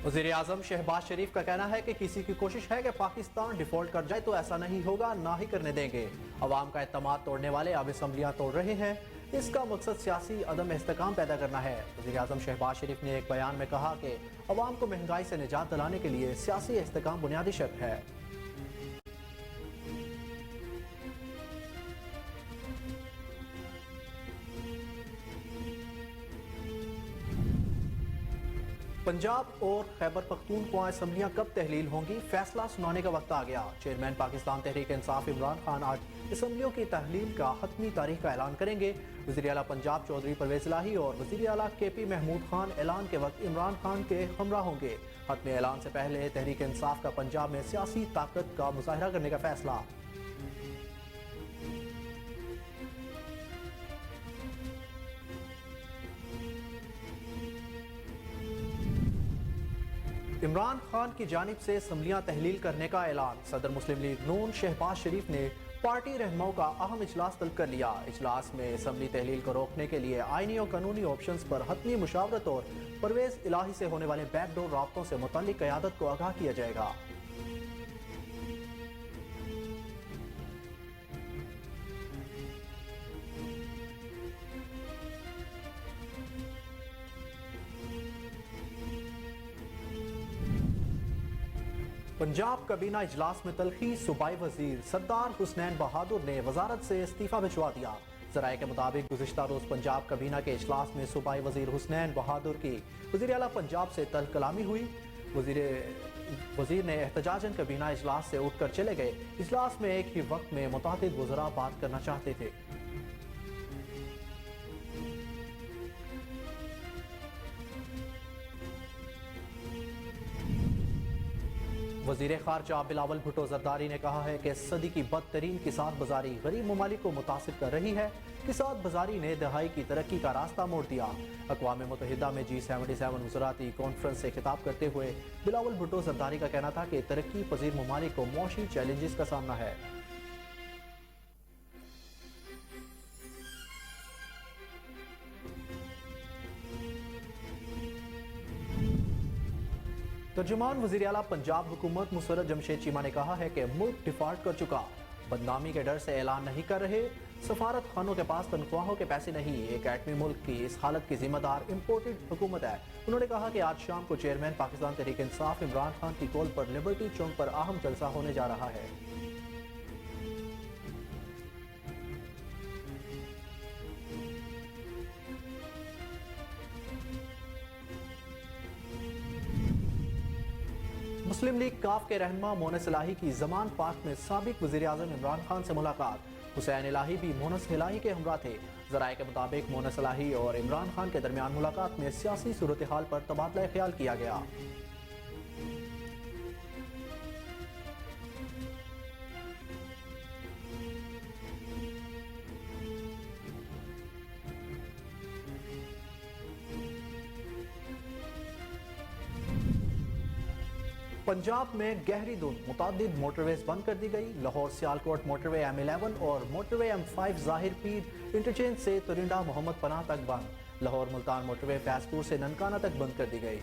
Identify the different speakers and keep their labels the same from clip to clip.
Speaker 1: वज़ीर आज़म शहबाज शरीफ का कहना है कि किसी की कोशिश है कि पाकिस्तान डिफॉल्ट कर जाए तो ऐसा नहीं होगा, ना ही करने देंगे। अवाम का एतमाद तोड़ने वाले अब असम्बलियाँ तोड़ रहे हैं, इसका मकसद सियासी अदम इस्तेकाम पैदा करना है। वज़ीर आज़म शहबाज शरीफ ने एक बयान में कहा कि अवाम को महंगाई से निजात दिलाने के लिए सियासी इस्तेकाम बुनियादी शर्त है। पंजाब और खैबर पख्तूनख्वा असम्बलियाँ कब तहलील होंगी, फैसला सुनाने का वक्त आ गया। चेयरमैन पाकिस्तान तहरीक इंसाफ इमरान खान आज असम्बलियों की तहलील का हतमी तारीख का ऐलान करेंगे। वज़ीर आला पंजाब चौधरी परवेज इलाही और वज़ीर आला KP महमूद खान ऐलान के वक्त इमरान खान के हमरा होंगे। हतमी ऐलान से पहले तहरीक इंसाफ का पंजाब में सियासी ताकत का मुजाहरा करने का फैसला। इमरान खान की जानिब से असम्बलियाँ तहलील करने का ऐलान। सदर मुस्लिम लीग नून शहबाज शरीफ ने पार्टी रहनुमाओं का अहम इजलास तलब कर लिया। इजलास में असम्बली तहलील को रोकने के लिए आईनी और कानूनी ऑप्शंस पर हतमी मुशावरत और परवेज इलाही से होने वाले बैकडोर राब्तों से मुताल्लिक क़यादत को आगाह किया जाएगा। पंजाब कबीना इजलास में तलखी। सूबाई वजीर सरदार हुसनैन बहादुर ने वजारत से इस्तीफा भिजवा दिया। ज़राए के मुताबिक गुज़िश्ता रोज़ पंजाब कबीना के इजलास में सूबाई वजीर हुसनैन बहादुर की वज़ीर आला पंजाब से तल्ख कलामी हुई। वजीर ने एहतजाजन कबीना इजलास से उठ कर चले गए। इजलास में एक ही वक्त में मुतादिद वज़रा बात करना चाहते थे। वज़ीर ख़ारजा बिलावल भुट्टो ज़रदारी ने कहा है कि सदी की बदतरीन किसात बाज़ारी गरीब ममालिक को मुतासिर कर रही है। किसात बाज़ारी ने दहाई की तरक्की का रास्ता मोड़ दिया। अक़वाम मुत्तहिदा में G77 वज़राती कॉन्फ्रेंस से खिताब करते हुए बिलावल भुट्टो ज़रदारी का कहना था कि तरक्की पजीर ममालिक को मौशी चैलेंजेस का सामना है। तर्जुमान वज़ीर आला पंजाब हुकूमत मुसर्रत जमशेद चीमा ने कहा है कि मुल्क डिफॉल्ट कर चुका, बदनामी के डर से ऐलान नहीं कर रहे। सफारत खानों के पास तनख्वाहों के पैसे नहीं। एक एटमी मुल्क की इस हालत की जिम्मेदार इम्पोर्टेड हुकूमत है। उन्होंने कहा कि आज शाम को चेयरमैन पाकिस्तान तहरीक इंसाफ इमरान खान की कॉल पर लिबर्टी चौक पर अहम जलसा होने जा रहा है। मुस्लिम लीग काफ के रहनुमा मोनस इलाही की जमान पार्क में साबिक वज़ीर आज़म इमरान खान से मुलाकात। हुसैन इलाही भी मोनस इलाही के हमरा थे। ज़राए के मुताबिक मोनस इलाही और इमरान खान के दरमियान मुलाकात में सियासी सूरत हाल पर तबादला ख्याल किया गया। पंजाब में गहरी धुंध, मुतादिद मोटरवेज बंद कर दी गई। लाहौर सियालकोट मोटरवे M11 और मोटरवे M5 ज़ाहिर पीर इंटरचेंज से तुरिंडा मोहम्मद पनाह तक बंद। लाहौर मुल्तान मोटरवे फैजपुर से ननकाना तक बंद कर दी गई।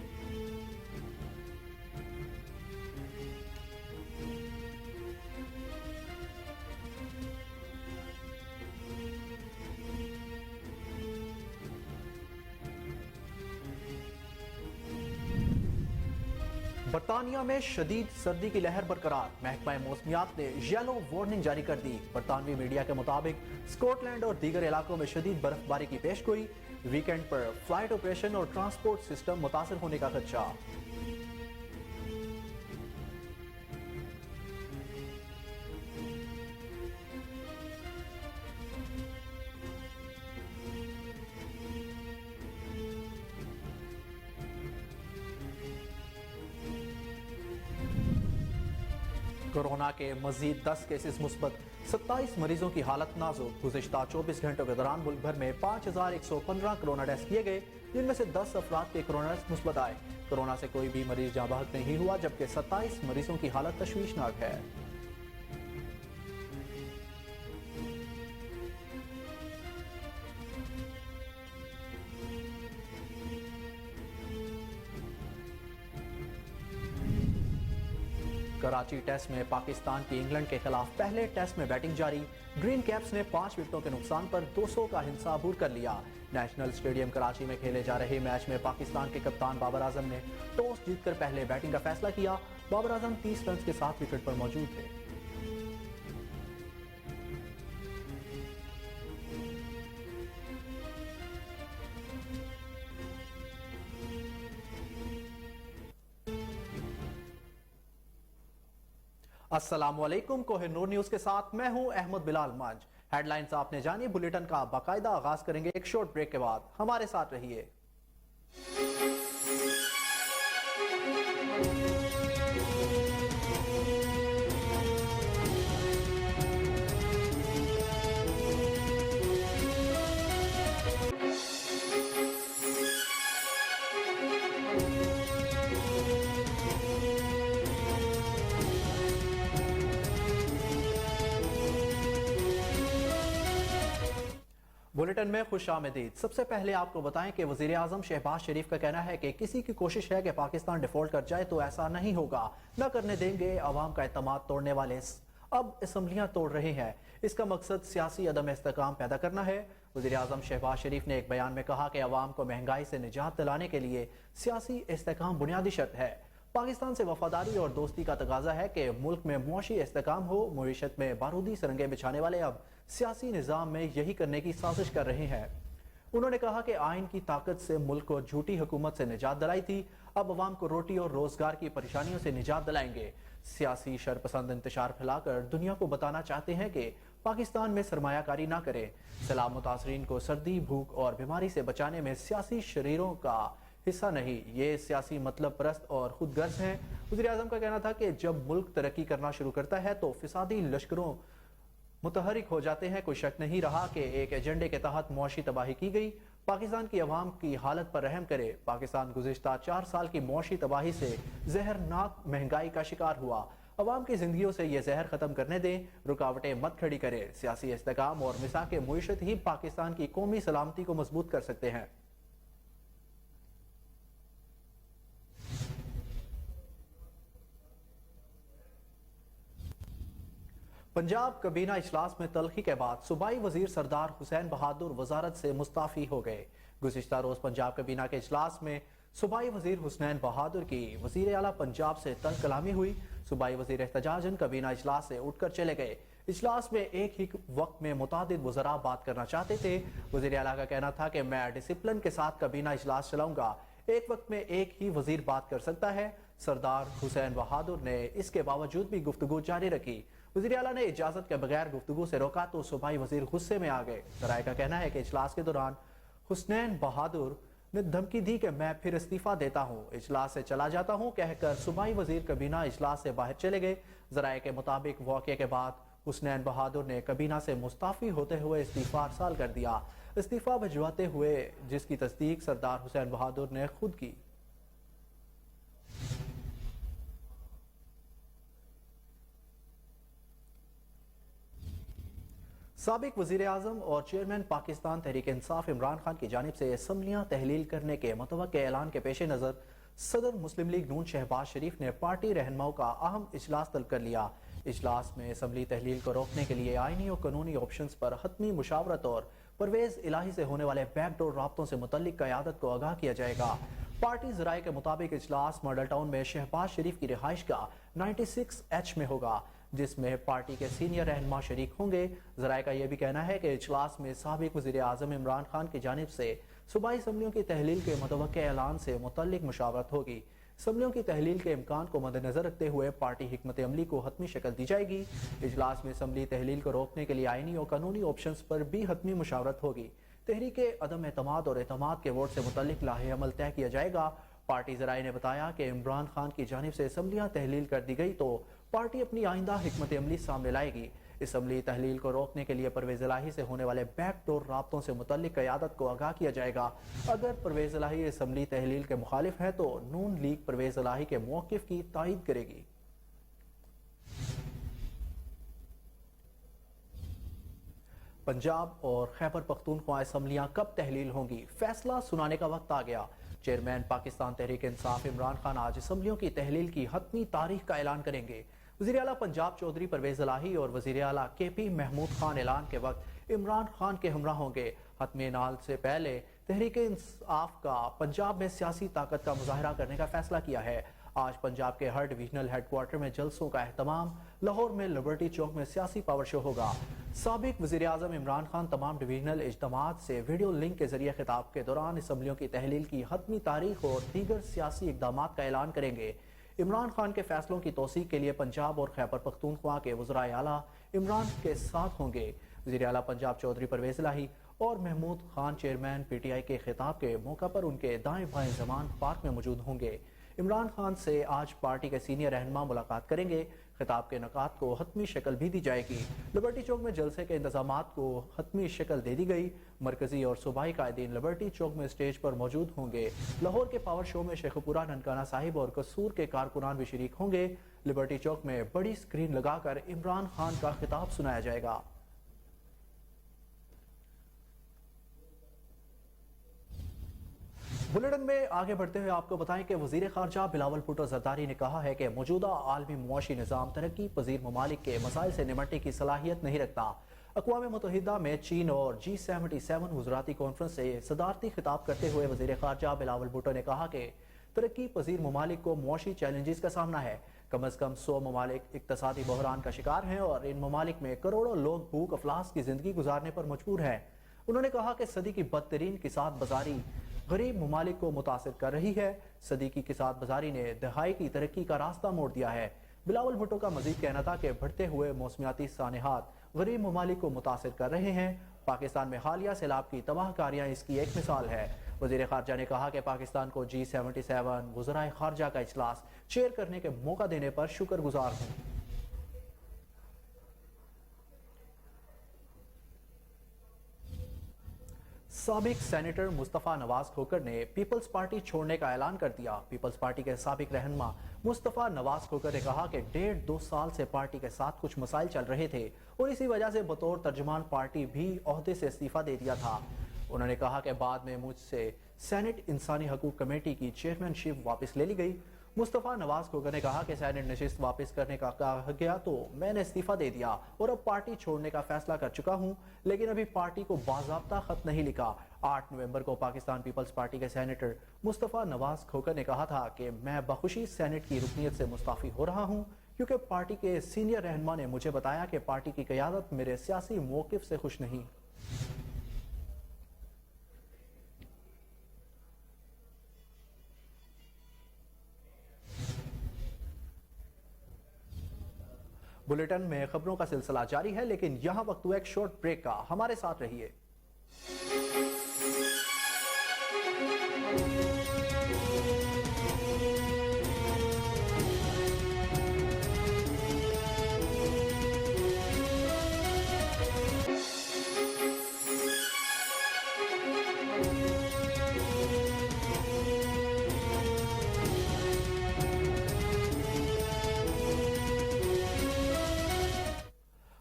Speaker 1: बरतानिया में शदीद सर्दी की लहर बरकरार। महकमा मौसमियात ने येलो वार्निंग जारी कर दी। बरतानवी मीडिया के मुताबिक स्कॉटलैंड और दीगर इलाकों में शदीद बर्फबारी की पेशगोई। वीकेंड पर फ्लाइट ऑपरेशन और ट्रांसपोर्ट सिस्टम मुतासर होने का खदशा। कोरोना के मजीद 10 केसेस मुस्बत, 27 मरीजों की हालत नाजुक। गुज़िश्ता 24 घंटों के दौरान मुल्क भर में 5115 कोरोना टेस्ट किए गए, जिनमें से 10 अफराद के कोरोना टेस्ट मुस्बत आए। कोरोना से कोई भी मरीज जाँ बहक नहीं हुआ, जबकि 27 मरीजों की हालत तशवीशनाक है। कराची टेस्ट में पाकिस्तान की इंग्लैंड के खिलाफ पहले टेस्ट में बैटिंग जारी। ग्रीन कैप्स ने 5 विकेटों के नुकसान पर 200 का हिंसा अबूर कर लिया। नेशनल स्टेडियम कराची में खेले जा रहे मैच में पाकिस्तान के कप्तान बाबर आजम ने टॉस जीतकर पहले बैटिंग का फैसला किया। बाबर आजम 30 रन के साथ विकेट पर मौजूद थे। अस्सलामुअलैकुम, कोहिनूर न्यूज के साथ मैं हूं अहमद बिलाल मंज। हेडलाइंस आपने जानी, बुलेटिन का बाकायदा आगाज करेंगे एक शॉर्ट ब्रेक के बाद। हमारे साथ रहिए। बुलेटिन में खुशामदीद। सबसे पहले आपको बताएं कि वजीर आजम शहबाज शरीफ का कहना है कि किसी की कोशिश है कि पाकिस्तान डिफॉल्ट कर जाए तो ऐसा नहीं होगा, न करने देंगे। अवाम का एतमाद तोड़ने वाले अब असम्बलियां तोड़ रहे हैं। इसका मकसद सियासी अदम इस्तेकाम पैदा करना है। वजीर आजम शहबाज शरीफ ने एक बयान में कहा कि अवाम को महंगाई से निजात दिलाने के लिए सियासी इस्तेकाम बुनियादी शर्त है। पाकिस्तान से वफादारी और दोस्ती का तकाजा है कि मुल्क में मुआशी इस्तेकाम हो। मईशत में बारूदी सरंगे बिछाने वाले अब सियासी निज़ाम में यही करने की साजिश कर रहे हैं। उन्होंने कहा कि आइन की ताकत से मुल्क को झूठी हुकूमत से निजात दिलाई थी, अब अवाम को रोटी और रोजगार की परेशानियों से निजात दिलाएंगे। सियासी शरपसंद इंतशार फैलाकर दुनिया को बताना चाहते हैं कि पाकिस्तान में सरमायाकारी ना करे। सैलाब मुतासरीन को सर्दी, भूख और बीमारी से बचाने में सियासी शरीरों का हिस्सा नहीं, ये सियासी मतलब परस्त और खुद गर्ज हैं। वज़ीर आज़म का कहना था कि जब मुल्क तरक्की करना शुरू करता है तो फिसादी लश्करों मुतहरिक हो जाते हैं। कोई शक नहीं रहा कि एक एजेंडे के तहत मुआशी तबाही की गई। पाकिस्तान की अवाम की हालत पर रहम करे। पाकिस्तान गुज़िश्ता 4 साल की मुआशी तबाही से जहरनाक महंगाई का शिकार हुआ। अवाम की जिंदगियों से ये जहर खत्म करने दें, रुकावटें मत खड़ी करें। सियासी इस्तेकाम और मिसाक मुईशत ही पाकिस्तान की कौमी सलामती को मजबूत कर सकते हैं। पंजाब कबीना इजलास में तलखी के बाद सूबाई वजीर सरदार हुसैन बहादुर वजारत से मुस्ताफी हो गए। गुज़िश्ता रोज पंजाब कबीना के इजलास में सूबाई वजीर हुसैन बहादुर की वजीर आला पंजाब से तल्ख कलामी हुई। सूबाई वजीर एहतजाजन कबीना इजलास से उठकर चले गए। इजलास में एक ही वक्त में मुतादिद वज़रा बात करना चाहते थे। वजीर आला का कहना था कि मैं डिसिप्लिन के साथ कबीना इजलास चलाऊंगा, एक वक्त में एक ही वजीर बात कर सकता है। सरदार हुसैन बहादुर ने इसके बावजूद भी गुफ्तगू जारी रखी। वज़ीर आला ने इजाजत के बगैर गुफ्तगू से रोका तो सूबाई वजीर गुस्से में आ गए। जराये का कहना है कि इजलास के दौरान हुसैन बहादुर ने धमकी दी कि मैं फिर इस्तीफा देता हूँ, इजलास से चला जाता हूँ कहकर सूबाई वजीर कबीना इजलास से बाहर चले गए। जराये के मुताबिक वाक़े के बाद हुसैन बहादुर ने कबीना से मुस्ताफी होते हुए इस्तीफा अरसाल कर दिया। इस्तीफा भिजवाते हुए जिसकी तस्दीक सरदार हुसैन बहादुर ने खुद की। साबिक वजीर आजम और चेयरमैन पाकिस्तान तहरीक इंसाफ इमरान खान की जानिब से असम्बलियां तहलील करने के मुतवक्के ऐलान के पेश नज़र सदर मुस्लिम लीग नून शहबाज शरीफ ने पार्टी रहनुमाओं का अहम इजलास तलब कर लिया। इजलास में असम्बली तहलील को रोकने के लिए आईनी और कानूनी ऑप्शंस पर हतमी मुशावरत और परवेज इलाही से होने वाले बैकडोर राब्तों से मुतल्लिक क़यादत को आगाह किया जाएगा। पार्टी ज़राए के मुताबिक इजलास मॉडल टाउन में शहबाज शरीफ की रिहाइश का 96H में होगा, जिसमें पार्टी के सीनियर रहनुमा शरीक होंगे। जराये का यह भी कहना है कि इजलास में साबिक वज़ीर आज़म इमरान खान की जानिब से सूबाई असम्बलियों की तहलील के मुतवक्के ऐलान से मुतल्लिक मुशावरत होगी। असम्बलियों की तहलील के इम्कान को मद्देनजर रखते हुए पार्टी हिकमत अमली को हतमी शक्ल दी जाएगी। इजलास में असम्बली तहलील को रोकने के लिए आईनी और कानूनी ऑप्शंस पर भी हतमी मुशावरत होगी। तहरीक अदम एतमाद और एतमाद के वोट से मुतल्लिक लाहे अमल तय किया जाएगा। पार्टी ज़राए ने बताया कि इमरान खान की जानिब से असम्बलियां तहलील कर दी गई तो पार्टी अपनी आइंदा हिकमत अमली सामने लाएगी। असम्बली तहलील को रोकने के लिए परवेज इलाही से होने वाले बैकडोर राब्तों से मुतल्लिक क़यादत को आगाह किया जाएगा। अगर परवेज इलाही असम्बली तहलील के मुखालिफ है तो नून लीग परवेज इलाही के मौक़िफ़ की तायीद करेगी। पंजाब और खैबर पख्तूनख्वा असम्बलियां कब तहलील होंगी, फैसला सुनाने का वक्त आ गया। चेयरमैन पाकिस्तान तहरीक इंसाफ इमरान खान आज असम्बलियों की तहलील की हतमी तारीख का ऐलान करेंगे। वज़ीर आला पंजाब चौधरी परवेज इलाही और वज़ीर आला KP महमूद खान ऐलान के वक्त इमरान खान के हमरा होंगे। हतमी ऐलान से पहले तहरीक इंसाफ का पंजाब में सियासी ताकत का मुजाहरा करने का फैसला किया है। आज पंजाब के हर डिवीजनल हेडक्वार्टर में जलसों का एहतमाम, लाहौर में लिबर्टी चौक में सियासी पावर शो होगा। साबिक वज़ीर आज़म इमरान खान तमाम डिवीजनल इज्तिमात से वीडियो लिंक के जरिए खिताब के दौरान असम्बलियों की तहलील की हतमी तारीख और दीगर सियासी इक़दामात का ऐलान करेंगे। इमरान खान के फैसलों की तौसीक के लिए पंजाब और खैबर पख्तूनख्वा के वज़राए आला इमरान के साथ होंगे। वज़ीर आला पंजाब चौधरी परवेज इलाही और महमूद खान चेयरमैन PTI के खिताब के मौका पर उनके दाएं बाएं जमान पार्क में मौजूद होंगे। इमरान खान से आज पार्टी के सीनियर रहनुमा मुलाकात करेंगे। खिताब के नकात को हतमी शक्ल भी दी जाएगी। लिबर्टी चौक में जलसे के इंतजामात को हतमी शक्ल दे दी गई। मरकजी और सूबाई कायदीन लिबर्टी चौक में स्टेज पर मौजूद होंगे। लाहौर के पावर शो में शेखपुरा, ननकाना साहिब और कसूर के कारकुनान भी शरीक होंगे। लिबर्टी चौक में बड़ी स्क्रीन लगाकर इमरान खान का खिताब सुनाया जाएगा। बुलेटिन में आगे बढ़ते हुए आपको बताएं कि वजीर खारजा बिलावल भुट्टो जरदारी ने कहा है कि मौजूदा आलमी मुआशी निज़ाम तरक्की पजीर ममालिक के मसाइल से निमटने की सलाहियत नहीं रखता। अक़वाम मुत्तहिदा में चीन और G77 वज़राती कॉन्फ्रेंस से सदारती खिताब करते हुए वजीर खारजा बिलावल भुट्टो ने कहा कि तरक्की पजीर ममालिक को मुआशी चैलेंजेस का सामना है। कम अज़ कम 100 ममालिक इक़्तिसादी बहरान का शिकार हैं और इन ममालिक में करोड़ों लोग भूख अफलास की जिंदगी गुजारने पर मजबूर हैं। उन्होंने कहा कि सदी की बदतरीन किसात बाजारी गरीब ममालिक को मुतासिर कर रही है। सदी की किसात बाजारी ने दहाई की तरक्की का रास्ता मोड़ दिया है। बिलावल भुट्टो का मजीद कहना था कि बढ़ते हुए मौसमियाती सानेहात गरीब ममालिक को मुतासिर कर रहे हैं। पाकिस्तान में हालिया सैलाब की तबाहकारियां इसकी एक मिसाल है। वज़ीर खारजा ने कहा कि पाकिस्तान को G77 वज़राए खारजा का इजलास चेयर करने के मौका देने पर शुक्रगुजार हूँ। साबिक सेनेटर मुस्तफ़ा नवाज खोकर ने पीपल्स पार्टी छोड़ने का ऐलान कर दिया। पीपल्स पार्टी के साबिक रहनुमा मुस्तफ़ा नवाज खोकर ने कहा कि 1.5-2 साल से पार्टी के साथ कुछ मसाइल चल रहे थे और इसी वजह से बतौर तर्जुमान पार्टी भी ओहदे से इस्तीफा दे दिया था। उन्होंने कहा कि बाद में मुझसे सेनेट इंसानी हकूक कमेटी की चेयरमैनशिप वापस ले ली गई। मुस्तफ़ा नवाज खोकर ने कहा कि सेनेट नशिस्त वापस करने का कहा गया तो मैंने इस्तीफा दे दिया और अब पार्टी छोड़ने का फैसला कर चुका हूं, लेकिन अभी पार्टी को बाज़ाब्ता खत नहीं लिखा। 8 नवंबर को पाकिस्तान पीपल्स पार्टी के सेनेटर मुस्तफ़ा नवाज खोकर ने कहा था कि मैं बखुशी सेनेट की रुकनीत से मुस्ताफ़ी हो रहा हूं क्योंकि पार्टी के सीनियर रहनुमा ने मुझे बताया कि पार्टी की क़यादत मेरे सियासी मौक़िफ़ से खुश नहीं। बुलेटिन में खबरों का सिलसिला जारी है, लेकिन यहां वक्त हुआ एक शॉर्ट ब्रेक का। हमारे साथ रहिए।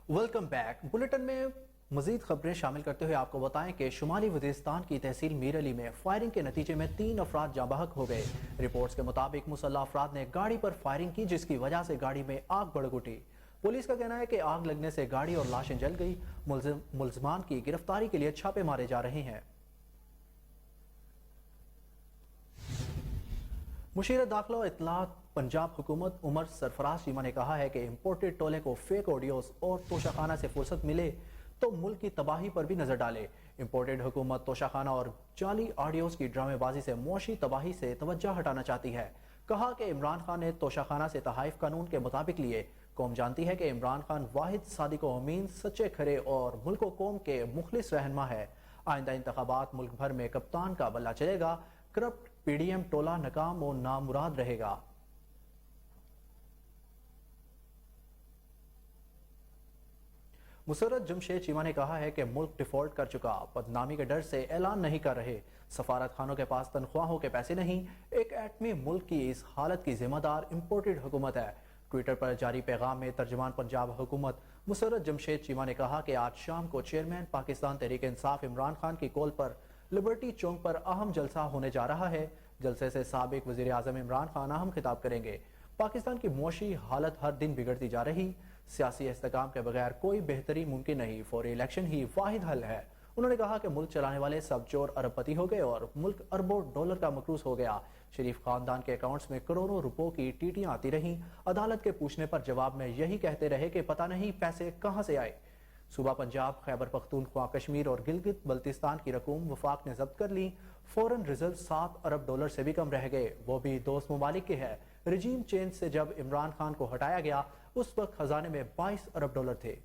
Speaker 1: Welcome back. बुलेटिन में मजीद खबरें शामिल करते हुए आपको बताएं कि शुमाली वज़ीरिस्तान की तहसील मीर अली में फायरिंग के नतीजे में 3 अफराद जाँ बहक हो गए। रिपोर्ट्स के मुताबिक मुसल्लह अफराद ने गाड़ी पर फायरिंग की, जिसकी वजह से गाड़ी में आग भड़क उठी। पुलिस का कहना है कि आग लगने से गाड़ी और लाशें जल गई। मुल्ज़िमान की गिरफ्तारी के लिए छापे मारे जा रहे हैं। मुशीर दाखिला और इत्तलात पंजाब हुकूमत उमर सरफराज चीमा ने कहा है कि इम्पोर्टेड टोले को फेक ऑडियोज और तोशाखाना से फुर्सत मिले तो मुल्क की तबाही पर भी नजर डाले। इम्पोर्टेड हुकूमत तोशाखाना और जाली ऑडियोज की ड्रामेबाजी से मुआशी तबाही से तवज्जो हटाना चाहती है। कहा कि इमरान खान ने तोशाखाना से तहाइफ कानून के मुताबिक लिए। कौम जानती है कि इमरान खान वाहिद सादिक व अमीन, सच्चे खरे और मुल्क व कौम के मुखलिस रहनुमा है। आइंदा इंतखाबात मुल्क भर में कप्तान का बल्ला चलेगा। करप्ट PDM टोला नाकाम और नामुराद रहेगा। मुसर्रत जमशेद चीमा ने कहा है कि मुल्क डिफॉल्ट कर चुका, बदनामी के डर से ऐलान नहीं कर रहे। सफारत खानों के पास तनख्वाहों के पैसे नहीं। एक एटमी मुल्क की इस हालत की जिम्मेदार इम्पोर्टेड हुकूमत है। ٹویٹر پر جاری پیغام میں ترجمان پنجاب حکومت مسرت جمشید چیمہ نے کہا کہ آج شام کو چیئرمین پاکستان تحریک انصاف عمران خان کی کال پر لبرٹی چوک پر اہم جلسہ ہونے جا رہا ہے۔ جلسے سے سابق وزیر اعظم عمران خان اہم خطاب کریں گے۔ پاکستان کی معاشی حالت ہر دن بگڑتی جا رہی، سیاسی استحکام کے بغیر کوئی بہتری ممکن نہیں، فوری الیکشن ہی واحد حل ہے۔ انہوں نے کہا کہ ملک چلانے والے سب چور ارب پتی ہو گئے اور ملک اربوں ڈالر کا مقروض ہو گیا۔ شریف خاندان کے اکاؤنٹس میں کروڑوں روپوں کی ٹیٹیاں آتی رہیں۔ عدالت کے پوچھنے پر جواب میں یہی کہتے رہے کہ پتہ نہیں پیسے کہاں سے آئے۔ صوبہ پنجاب، خیبر پختونخوا، کشمیر اور گلگت بلتستان کی رقوم وفاق نے ضبط کر لی۔ فورن ریزرو 7 ارب ڈالر سے بھی کم رہ گئے، وہ بھی دوست ممالک کے ہیں۔ رجیم چینج سے جب عمران خان کو ہٹایا گیا اس وقت خزانے میں 22 ارب ڈالر تھے۔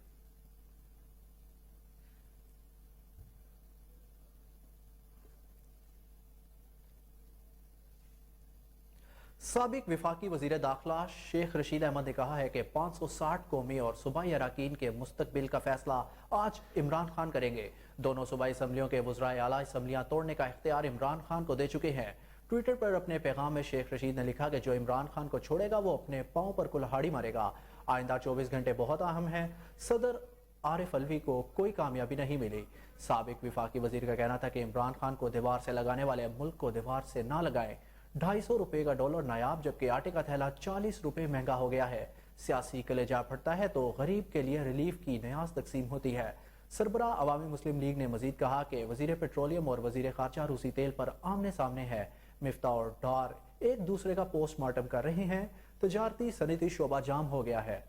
Speaker 1: سابق وفاقی وزیر داخلہ شیخ رشید احمد نے کہا ہے کہ 560 قومی اور صوبائی اراکین کے مستقبل کا فیصلہ آج عمران خان کریں گے۔ دونوں صوبائی اسمبلیوں کے وزرائے اعلیٰ اسمبلیاں توڑنے کا اختیار عمران خان کو دے چکے ہیں۔ ٹویٹر پر اپنے پیغام میں شیخ رشید نے لکھا کہ جو عمران خان کو چھوڑے گا وہ اپنے پاؤں پر کلہاڑی مارے گا۔ آئندہ 24 گھنٹے بہت اہم ہیں۔ صدر عارف الوی کو کوئی کامیابی نہیں ملی۔ سابق وفاقی وزیر کا کہنا تھا کہ عمران خان کو دیوار سے لگانے والے ملک کو دیوار سے نہ لگائیں۔ 250 روپے کا ڈالر نایاب جبکہ آٹے کا تھیلا 40 روپے مہنگا ہو گیا ہے۔ سیاسی کلیجہ پھٹتا ہے تو غریب کے لیے ریلیف کی نیاز تقسیم ہوتی ہے۔ سربراہ عوامی مسلم لیگ نے مزید کہا کہ وزیر پیٹرولیم اور وزیر خارجہ روسی تیل پر آمنے سامنے ہے۔ مفتاح اور ڈار ایک دوسرے کا پوسٹ مارٹم کر رہے ہیں۔ تجارتی صنعتی شعبہ جام ہو گیا ہے۔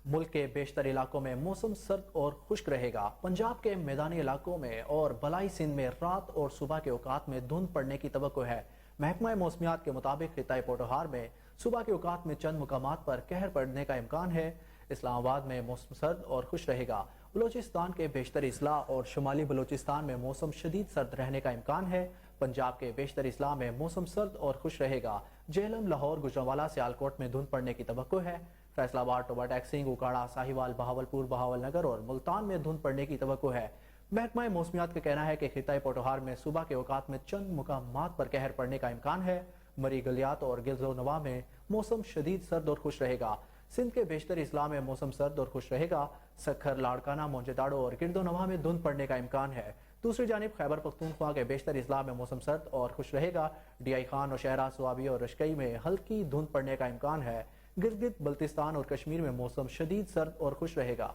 Speaker 1: ملک کے بیشتر علاقوں میں موسم سرد اور خشک رہے گا۔ پنجاب کے میدانی علاقوں میں اور بالائی سندھ میں رات اور صبح کے اوقات میں دھند پڑنے کی توقع ہے۔ محکمہ موسمیات کے مطابق خطۂ پوٹوہار میں صبح کے اوقات میں چند مقامات پر قہر پڑنے کا امکان ہے۔ اسلام آباد میں موسم سرد اور خشک رہے گا۔ بلوچستان کے بیشتر اضلاع اور شمالی بلوچستان میں موسم شدید سرد رہنے کا امکان ہے۔ پنجاب کے بیشتر اضلاع میں موسم سرد اور خشک رہے گا۔ جہلم، لاہور، گوجرانوالہ، سیالکوٹ میں دھند پڑنے کی توقع ہے۔ فیصل آباد، ٹوبا ٹیکسنگ، اوکاڑا، ساہیوال، بہاولپور، بہاول نگر اور ملتان میں دھند پڑنے کی توقع ہے۔ محکمہ موسمیات کا کہنا ہے کہ خطۂ پوٹوہار میں صبح کے اوقات میں چند مقامات پر قہر پڑنے کا امکان ہے۔ مری گلیات اور گلز و نواح میں موسم شدید سرد اور خشک رہے گا۔ سندھ کے بیشتر اضلاع میں موسم سرد اور خشک رہے گا۔ سکھر، لاڑکانہ، موئن ڈاڑو اور گرد و نواح میں دھند پڑنے کا امکان ہے۔ دوسری جانب خیبر پختونخوا کے بیشتر اضلاع میں موسم سرد اور خشک رہے گا۔ ڈی آئی خان، نوشہرہ، سوابی اور رشکئی میں ہلکی دھند پڑنے کا امکان ہے۔ گلگت بلتستان اور کشمیر میں موسم شدید سرد اور خشک رہے گا۔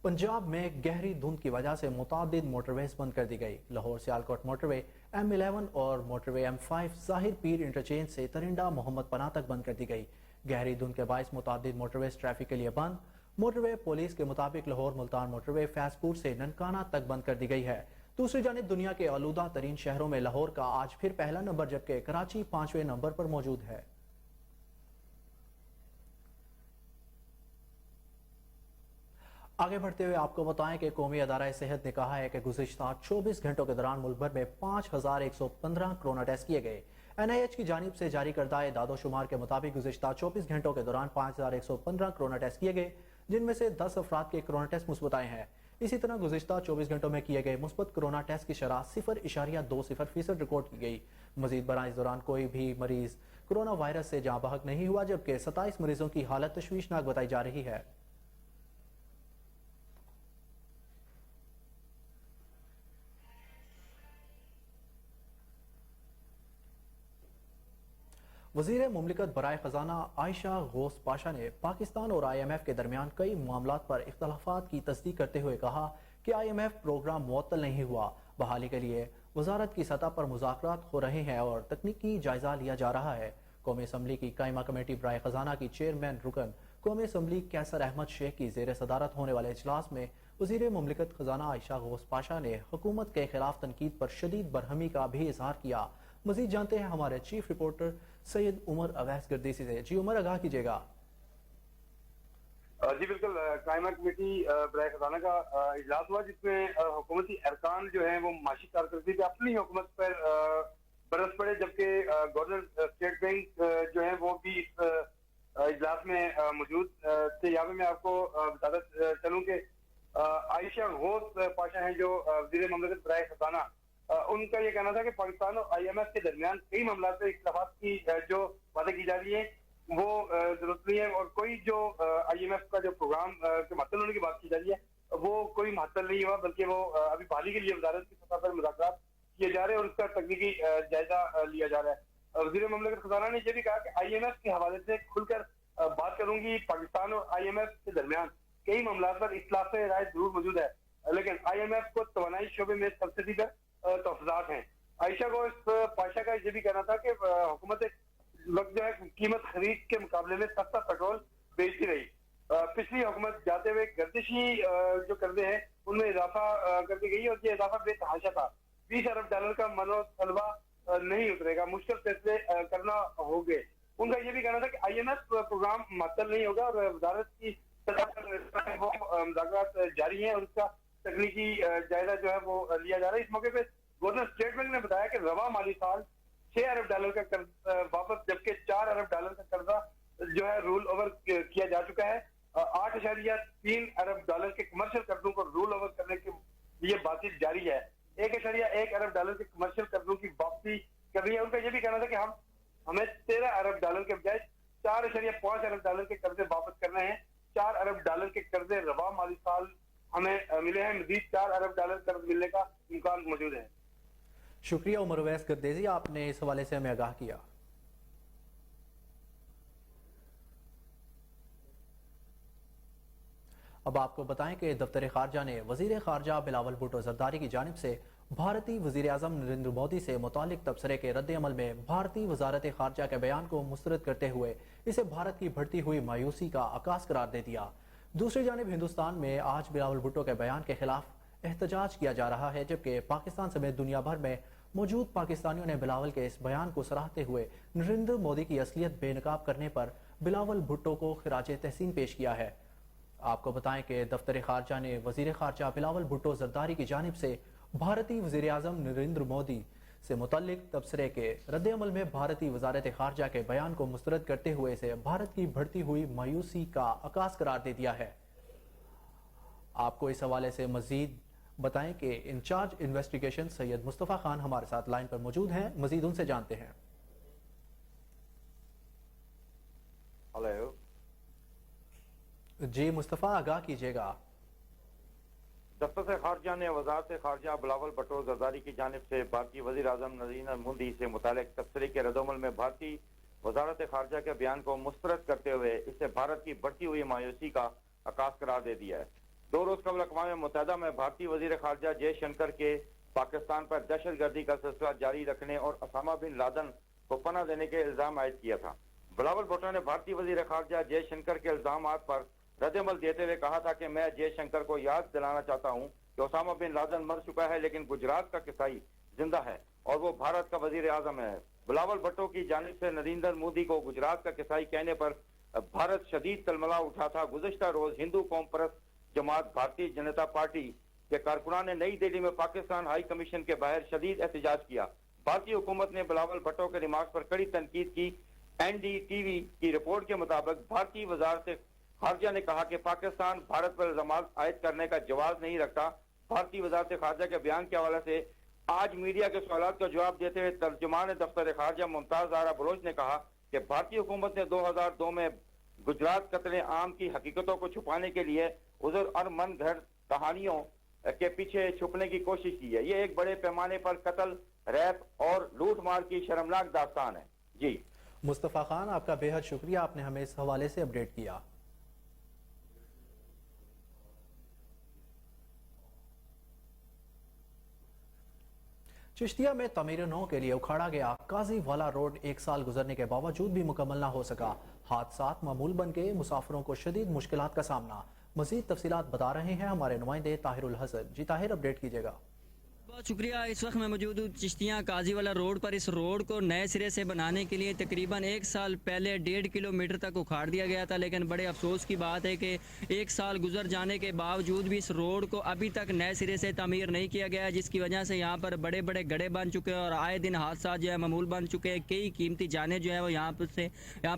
Speaker 1: پنجاب میں گہری دھند کی وجہ سے متعدد موٹر ویز بند کر دی گئی۔ لاہور سیالکوٹ موٹر وے M11 اور موٹر وے M5 ظاہر پیر انٹرچینج سے ترنڈا محمد پناہ تک بند کر دی گئی۔ گہری دھند کے باعث متعدد موٹر ویز ٹریفک کے لیے بند۔ موٹر وے پولیس کے مطابق لاہور ملتان موٹر وے فیض پور سے ننکانہ تک بند کر دی گئی ہے۔ دوسری جانب دنیا کے آلودہ ترین شہروں میں لاہور کا آج پھر پہلا نمبر جبکہ کراچی 5ویں نمبر پر موجود ہے۔ آگے بڑھتے ہوئے آپ کو بتائیں کہ قومی ادارہ صحت نے کہا ہے کہ گزشتہ 24 گھنٹوں کے دوران ملک بھر میں 5115 کرونا ٹیسٹ کیے گئے۔ NIH کی جانب سے جاری کردہ اعداد و شمار کے مطابق گزشتہ 24 گھنٹوں کے دوران 5115 کرونا ٹیسٹ کیے گئے، جن میں سے 10 افراد کے کرونا ٹیسٹ مثبت آئے ہیں۔ اسی طرح گزشتہ 24 گھنٹوں میں کیے گئے مثبت کرونا ٹیسٹ کی شرح 0.20% ریکارڈ کی گئی۔ مزید برآں اس دوران کوئی بھی مریض کرونا وائرس سے جاں بحق نہیں ہوا جبکہ 27 مریضوں کی حالت تشویشناک بتائی جا رہی ہے۔ وزیر مملکت برائے خزانہ عائشہ غوث پاشا نے پاکستان اور IMF کے درمیان کئی معاملات پر اختلافات کی تصدیق کرتے ہوئے کہا کہ IMF پروگرام معطل نہیں ہوا۔ بحالی کے لیے وزارت کی سطح پر مذاکرات ہو رہے ہیں اور تکنیکی جائزہ لیا جا رہا ہے۔ قومی اسمبلی کی قائمہ کمیٹی برائے خزانہ کی چیئرمین رکن قومی اسمبلی کیسر احمد شیخ کی زیر صدارت ہونے والے اجلاس میں وزیر مملکت خزانہ عائشہ غوث پاشا نے حکومت کے خلاف تنقید پر شدید برہمی کا بھی اظہار کیا۔ مزید جانتے ہیں ہمارے چیف رپورٹر سید عمر اویس گردیسی سے۔ جی عمر، آگاہ کیجیے گا۔
Speaker 2: جی بالکل، قائمہ کمیٹی برائے خزانہ کا اجلاس ہوا جس میں حکومتی ارکان جو ہیں وہ معاشی کارکردگی پہ اپنی حکومت پر برس پڑے، جبکہ گورنر اسٹیٹ بینک جو ہیں وہ بھی اس اجلاس میں موجود تھے۔ अच्छा, यहाँ पे मैं आपको बताता चलूँ कि आयशा घोष पाशा हैं जो वज़ीर ममलकत बराए खजाना, उनका ये कहना था कि पाकिस्तान और IMF के दरमियान कई मामला पे इख्तिलाफात की जो बातें की जा रही है वो जरूरत नहीं है, और कोई जो IMF का जो प्रोग्राम के मुअत्तल होने की बात की जा रही है वो कोई मुअत्तल नहीं हुआ, बल्कि वो अभी बहाली के लिए वजारत की सतह पर मुज़ाकरात किए जा रहे हैं और उसका तकनीकी जायजा लिया जा रहा है। वज़ीर ममलकत खजाना ने यह भी कहा कि IMF के हवाले से खुलकर बात करूंगी, पाकिस्तान और IMF के दरमियान कई मामला पर इख्तिलाफ राय जरूर मौजूद है, लेकिन IMF को तवानाई शोबे में सब्सिडी पर तहफात हैं। आयशा को इस पाशा का ये भी कहना था कि हुकूमत वक्त जो है कीमत खरीद के मुकाबले में सस्ता पेट्रोल बेचती रही। पिछली हुकूमत जाते हुए गर्दिशी जो कर्जे हैं उनमें इजाफा करती गई और ये इजाफा बेतहाशा था। 20 अरब डॉलर का मनो तलबा नहीं उतरेगा, मुश्किल फैसले करना होंगे। उनका ये भी कहना था कि IMF प्रोग्राम मुअत्तल नहीं होगा और वजारत की सतह पर वो मुज़ाकरात जारी हैं और उसका तकनीकी जायजा जो है वो लिया जा रहा है। इस मौके पे गवर्नर स्टेट बैंक ने बताया कि रवा माली साल 6 अरब डॉलर का कर्ज वापस, जबकि 4 अरब डॉलर का कर्जा जो है रोल ओवर किया जा चुका है। 8.3 अरब डॉलर के कमर्शियल कर्जों को रोल ओवर करने के लिए बातचीत जारी है। 1.1 अरब डॉलर के कमर्शियल कर्जों की वापसी कर रही है। उनका ये भी कहना था कि हमें 13 अरब डॉलर के बजाय 4.5 अरब डॉलर के कर्जे वापस करने हैं। 4 अरब डॉलर के कर्जे रवा माली साल हमें मिले हैं, मजीद 4 अरब डॉलर कर्ज मिलने का इम्कान मौजूद है।
Speaker 1: शुक्रिया उमर अवैस गर्देजी, आपने इस हवाले से हमें आगाह किया। अब आपको बताएं कि दफ्तर खारजा ने वजीर खारजा बिलावल भुट्टो जरदारी की जानिब से भारतीय वजीर आज़म नरेंद्र मोदी से मुतालिक तबसरे के रद्द अमल में भारतीय वजारत खारजा के बयान को मुस्तरद करते हुए इसे भारत की बढ़ती हुई मायूसी का आकाश करार दे दिया। दूसरी जानिब हिंदुस्तान में आज बिलावल भुट्टो के बयान के खिलाफ एहतजाज किया जा रहा है, जबकि पाकिस्तान समेत दुनिया भर में मौजूद पाकिस्तानियों ने बिलावल के इस बयान को सराहते हुए नरेंद्र मोदी की असलियत बेनकाब करने पर बिलावल भुट्टो को खिराज तहसीन पेश किया है। आपको बताएं कि दफ्तर खारजा ने वजीर खारजा बिलावल भुट्टो जरदारी की जानिब से भारतीय वजीर आज़म नरेंद्र मोदी से मुतल्लिक तबसरे के रद्द अमल में भारतीय वजारत खारजा के बयान को मुस्तरद करते हुए इसे भारत की बढ़ती हुई मायूसी का आकाश करार दे दिया है। आपको इस हवाले से मजीद बताएं कि इंचार्ज इन्वेस्टिगेशन सैयद मुस्तफ़ा खान हमारे साथ लाइन पर मौजूद हैं, मजीद उनसे जानते हैं।
Speaker 3: हेलो
Speaker 1: जी मुस्तफ़ा, आगाह कीजिएगा।
Speaker 3: दफ्तर से खारजा ने वजारत खारजा बिलावल भुट्टो जरदारी की जानिब से भारतीय वज़ीर आज़म नरेंद्र मोदी से मुतालिक तबसरे के रद्दअमल में भारतीय वजारत खारजा के बयान को मुस्तरद करते हुए इससे भारत की बढ़ती हुई मायूसी का आकाश करार दे दिया है। 2 रोज कबल अक़वाम मुत्तहिदा में भारतीय वज़ीर खारजा जयशंकर के पाकिस्तान पर दहशतगर्दी का सिलसिला जारी रखने और ओसामा बिन लादेन को पनाह देने के इल्जाम आयद किया था। बिलावल भुट्टो ने भारतीय वज़ीर खारजा जयशंकर के इल्जामात पर रद्दअमल देते हुए कहा था कि मैं जयशंकर को याद दिलाना चाहता हूं कि ओसामा बिन लादेन मर चुका है, लेकिन गुजरात का किसाई जिंदा है और वो भारत का वजीर आजम है। बिलावल भुट्टो की जानिब से नरेंद्र मोदी को गुजरात का किसाई कहने पर भारत शदीद तलमला उठा था। गुज़िश्ता रोज हिंदू कौम परस्त जमात भारतीय जनता पार्टी के कारकुनान ने नई दिल्ली में पाकिस्तान हाई कमीशन के बाहर शदीद एहतजाज किया। भारतीय हुकूमत ने बिलावल भुट्टो के रिमार्क्स पर कड़ी तनकीद की। NDTV की रिपोर्ट के मुताबिक भारतीय वजारत खारजा ने कहा कि पाकिस्तान भारत पर इल्जामात आयद करने का जवाब नहीं रखता। भारतीय वजारत खारजा के बयान के हवाले से आज मीडिया के सवालात का जवाब देते हुए तर्जुमान दफ्तर खारजा मुमताज आरा बलोच ने कहा कि भारतीय हुकूमत ने 2002 में गुजरात कत्ल आम की हकीकतों को छुपाने के लिए उज़र और मन घर कहानियों के पीछे छुपने की कोशिश की है। ये एक बड़े पैमाने पर कत्ल, रैप और लूट मार की शर्मनाक दास्तान है। जी
Speaker 1: मुस्तफ़ा खान, आपका बेहद शुक्रिया, आपने हमें इस हवाले से अपडेट किया। चिश्तिया में तमीर नौ के लिए उखाड़ा गया काजी वाला रोड 1 साल गुजरने के बावजूद भी मुकम्मल न हो सका। हादसात मामूल बन के मुसाफिरों को शदीद मुश्किलात का सामना। मजीद तफसीलात बता रहे हैं हमारे नुमाइंदे ताहिरुल हसन। जी ताहिर, अपडेट कीजिएगा।
Speaker 4: بہت شکریہ. اس وقت میں موجود ہوں چشتیاں قاضی والا روڈ پر. اس روڈ کو نئے سرے سے بنانے کے لیے تقریباً 1 سال پہلے 1.5 کلومیٹر تک اکھاڑ دیا گیا تھا, لیکن بڑے افسوس کی بات ہے کہ 1 سال گزر جانے کے باوجود بھی اس روڈ کو ابھی تک نئے سرے سے تعمیر نہیں کیا گیا, جس کی وجہ سے یہاں پر بڑے بڑے گڑھے بن چکے ہیں اور آئے دن حادثات جو ہے معمول بن چکے ہیں. کئی قیمتی جانیں جو ہے وہ یہاں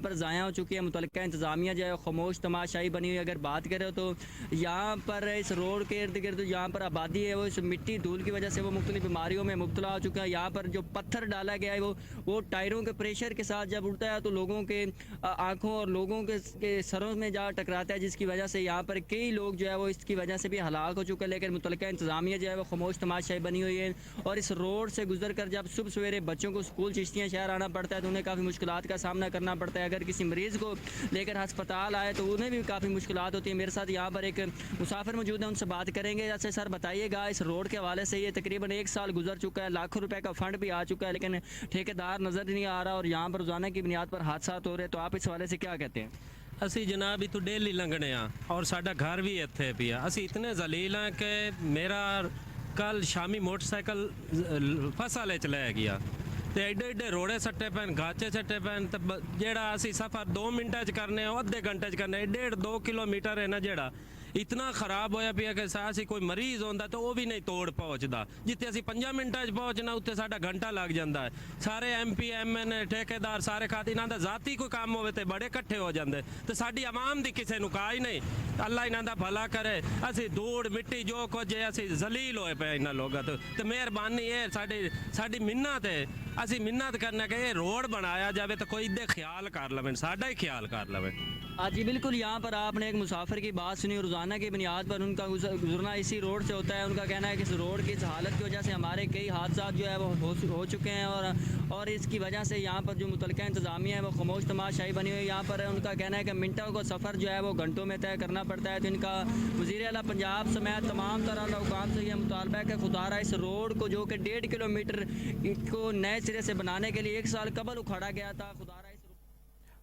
Speaker 4: پر ضائع ہو چکی ہے. متعلقہ انتظامیہ جو ہے خاموش تماشائی بنی ہوئی. اگر بات کریں تو یہاں پر اس روڈ کے ارد گرد جہاں پر آبادی ہے وہ اس مٹی دھول کی وجہ سے وہ مختلف بیماریوں میں مبتلا ہو چکا ہے. یہاں پر جو پتھر ڈالا گیا ہے وہ ٹائروں کے پریشر کے ساتھ جب اڑتا ہے تو لوگوں کے آنکھوں اور لوگوں کے سروں میں جا ٹکراتا ہے, جس کی وجہ سے یہاں پر کئی لوگ جو ہے وہ اس کی وجہ سے بھی ہلاک ہو چکے ہیں. لیکن متعلقہ انتظامیہ جو ہے وہ خاموش تماشائی بنی ہوئی ہے اور اس روڈ سے گزر کر جب صبح سویرے بچوں کو اسکول چشتیاں شہر آنا پڑتا ہے تو انہیں کافی مشکلات کا سامنا کرنا پڑتا ہے. اگر کسی مریض کو لے کر ہسپتال آئے تو انہیں بھی کافی مشکلات ہوتی ہیں. میرے ساتھ یہاں پر ایک مسافر موجود ہے, ان سے بات کریں گے. جیسے سر بتائیے گا, اس روڈ کے حوالے سے یہ تقریباً 1 سال گزر چکا ہے, لاکھوں روپے کا فنڈ بھی آ چکا ہے, لیکن ٹھیکیدار نظر نہیں آ رہا اور یہاں پر روزانہ کی بنیاد پر حادثات ہو رہے ہیں. تو آپ اس حوالے سے کیا کہتے ہیں؟
Speaker 5: ਅਸੀਂ ਜਨਾਬ ਇਥੋਂ ਡੇਲੀ ਲੰਘਣੇ ਆ ਔਰ ਸਾਡਾ ਘਰ ਵੀ ਇੱਥੇ ਪਿਆ. ਅਸੀਂ ਇਤਨੇ ਜ਼ਲੀਲ ਆ ਕਿ ਮੇਰਾ ਕੱਲ ਸ਼ਾਮੀ ਮੋਟਰਸਾਈਕਲ ਫਸਲ ਵਿੱਚ ਲੈ ਗਿਆ ਤੇ ਐਡੇ ਐਡੇ ਰੋੜੇ ਸੱਟੇ ਪੈਣ, ਗਾਚੇ ਸੱਟੇ ਪੈਣ ਤੇ ਜਿਹੜਾ ਅਸੀਂ ਸਫ਼ਰ 2 ਮਿੰਟਾਂ 'ਚ ਕਰਨੇ ਆ ਉਹ ਅੱਧੇ ਘੰਟੇ 'ਚ ਕਰਨੇ. 1.5-2 ਕਿਲੋਮੀਟਰ ਹੈ ਨਾ ਜਿਹੜਾ ਇਤਨਾ ਖਰਾਬ ਹੋਇਆ ਪਿਆ ਕਿ ਅਸੀਂ ਕੋਈ ਮਰੀਜ਼ ਹੁੰਦਾ ਤਾਂ ਉਹ ਵੀ ਨਹੀਂ ਤੋੜ ਪਹੁੰਚਦਾ. ਜਿੱਥੇ ਅਸੀਂ 5 ਮਿੰਟਾਂ 'ਚ ਪਹੁੰਚਣਾ ਉੱਥੇ ਸਾਡਾ ਘੰਟਾ ਲੱਗ ਜਾਂਦਾ ਹੈ. ਸਾਰੇ MP MN ਠੇਕੇਦਾਰ ਸਾਰੇ ਖਾਤੇ ਇਹਨਾਂ ਦਾ ਜ਼ਾਤੀ ਕੋਈ ਕੰਮ ਹੋਵੇ ਤੇ ਬੜੇ ਇਕੱਠੇ ਹੋ ਜਾਂਦੇ ਤੇ ਸਾਡੀ ਆਵਾਮ ਦੀ ਕਿਸੇ ਨੂੰ ਕਾਜ ਨਹੀਂ. ਅੱਲਾ ਇਹਨਾਂ ਦਾ ਭਲਾ ਕਰੇ. ਅਸੀਂ ਧੂੜ ਮਿੱਟੀ ਜੋ ਕੁਝ ਹੈ ਅਸੀਂ ਜ਼ਲੀਲ ਹੋਏ ਪਏ ਇਹਨਾਂ ਲੋਕਾਂ ਤੋਂ ਤੇ ਮਿਹਰਬਾਨੀ ਇਹ ਸਾਡੀ ਮਿੰਨਤ ਹੈ. ਅਸੀਂ ਮਿੰਨਤ ਕਰਨਾ کہ ਇਹ ਰੋਡ ਬਣਾਇਆ ਜਾਵੇ ਤਾਂ ਕੋਈ ਇਹਦੇ ਖਿਆਲ ਕਰ ਲਵੇ, ਸਾਡਾ ਹੀ ਖਿਆਲ ਕਰ ਲਵੇ.
Speaker 4: جی بالکل, یہاں پر آپ نے ایک مسافر کی بات سنی. روزانہ کی بنیاد پر ان کا گزرنا اسی روڈ سے ہوتا ہے. ان کا کہنا ہے کہ اس روڈ کی اس حالت کی وجہ سے ہمارے کئی حادثات جو ہے وہ ہو چکے ہیں اور اس کی وجہ سے یہاں پر جو متعلقہ انتظامیہ ہے وہ خاموش تماشائی بنی ہوئی. یہاں پر ان کا کہنا ہے کہ منٹوں کا سفر جو ہے وہ گھنٹوں میں طے کرنا پڑتا ہے. تو ان کا وزیر اعلیٰ پنجاب سمیت تمام طرح حکام سے یہ مطالبہ ہے کہ خدا را اس روڈ کو جو کہ 1.5 کلومیٹر کو نئے سرے سے بنانے کے لیے 1 سال قبل اکھاڑا گیا تھا, خدا را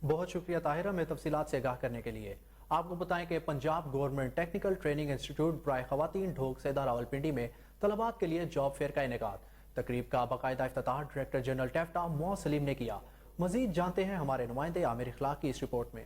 Speaker 1: بہت شکریہ طاہرہ میں تفصیلات سے آگاہ کرنے کے لیے. آپ کو بتائیں کہ Punjab government technical training institute برائے خواتین ڈھوک سیدہ راولپنڈی میں طلباء کے لیے جاب فیئر کا انعقاد. تقریب کا باقاعدہ افتتاح ڈائریکٹر جنرل ٹیفٹا معاذ سلیم نے کیا. مزید جانتے ہیں ہمارے نمائندے عامر اخلاق کی اس رپورٹ میں.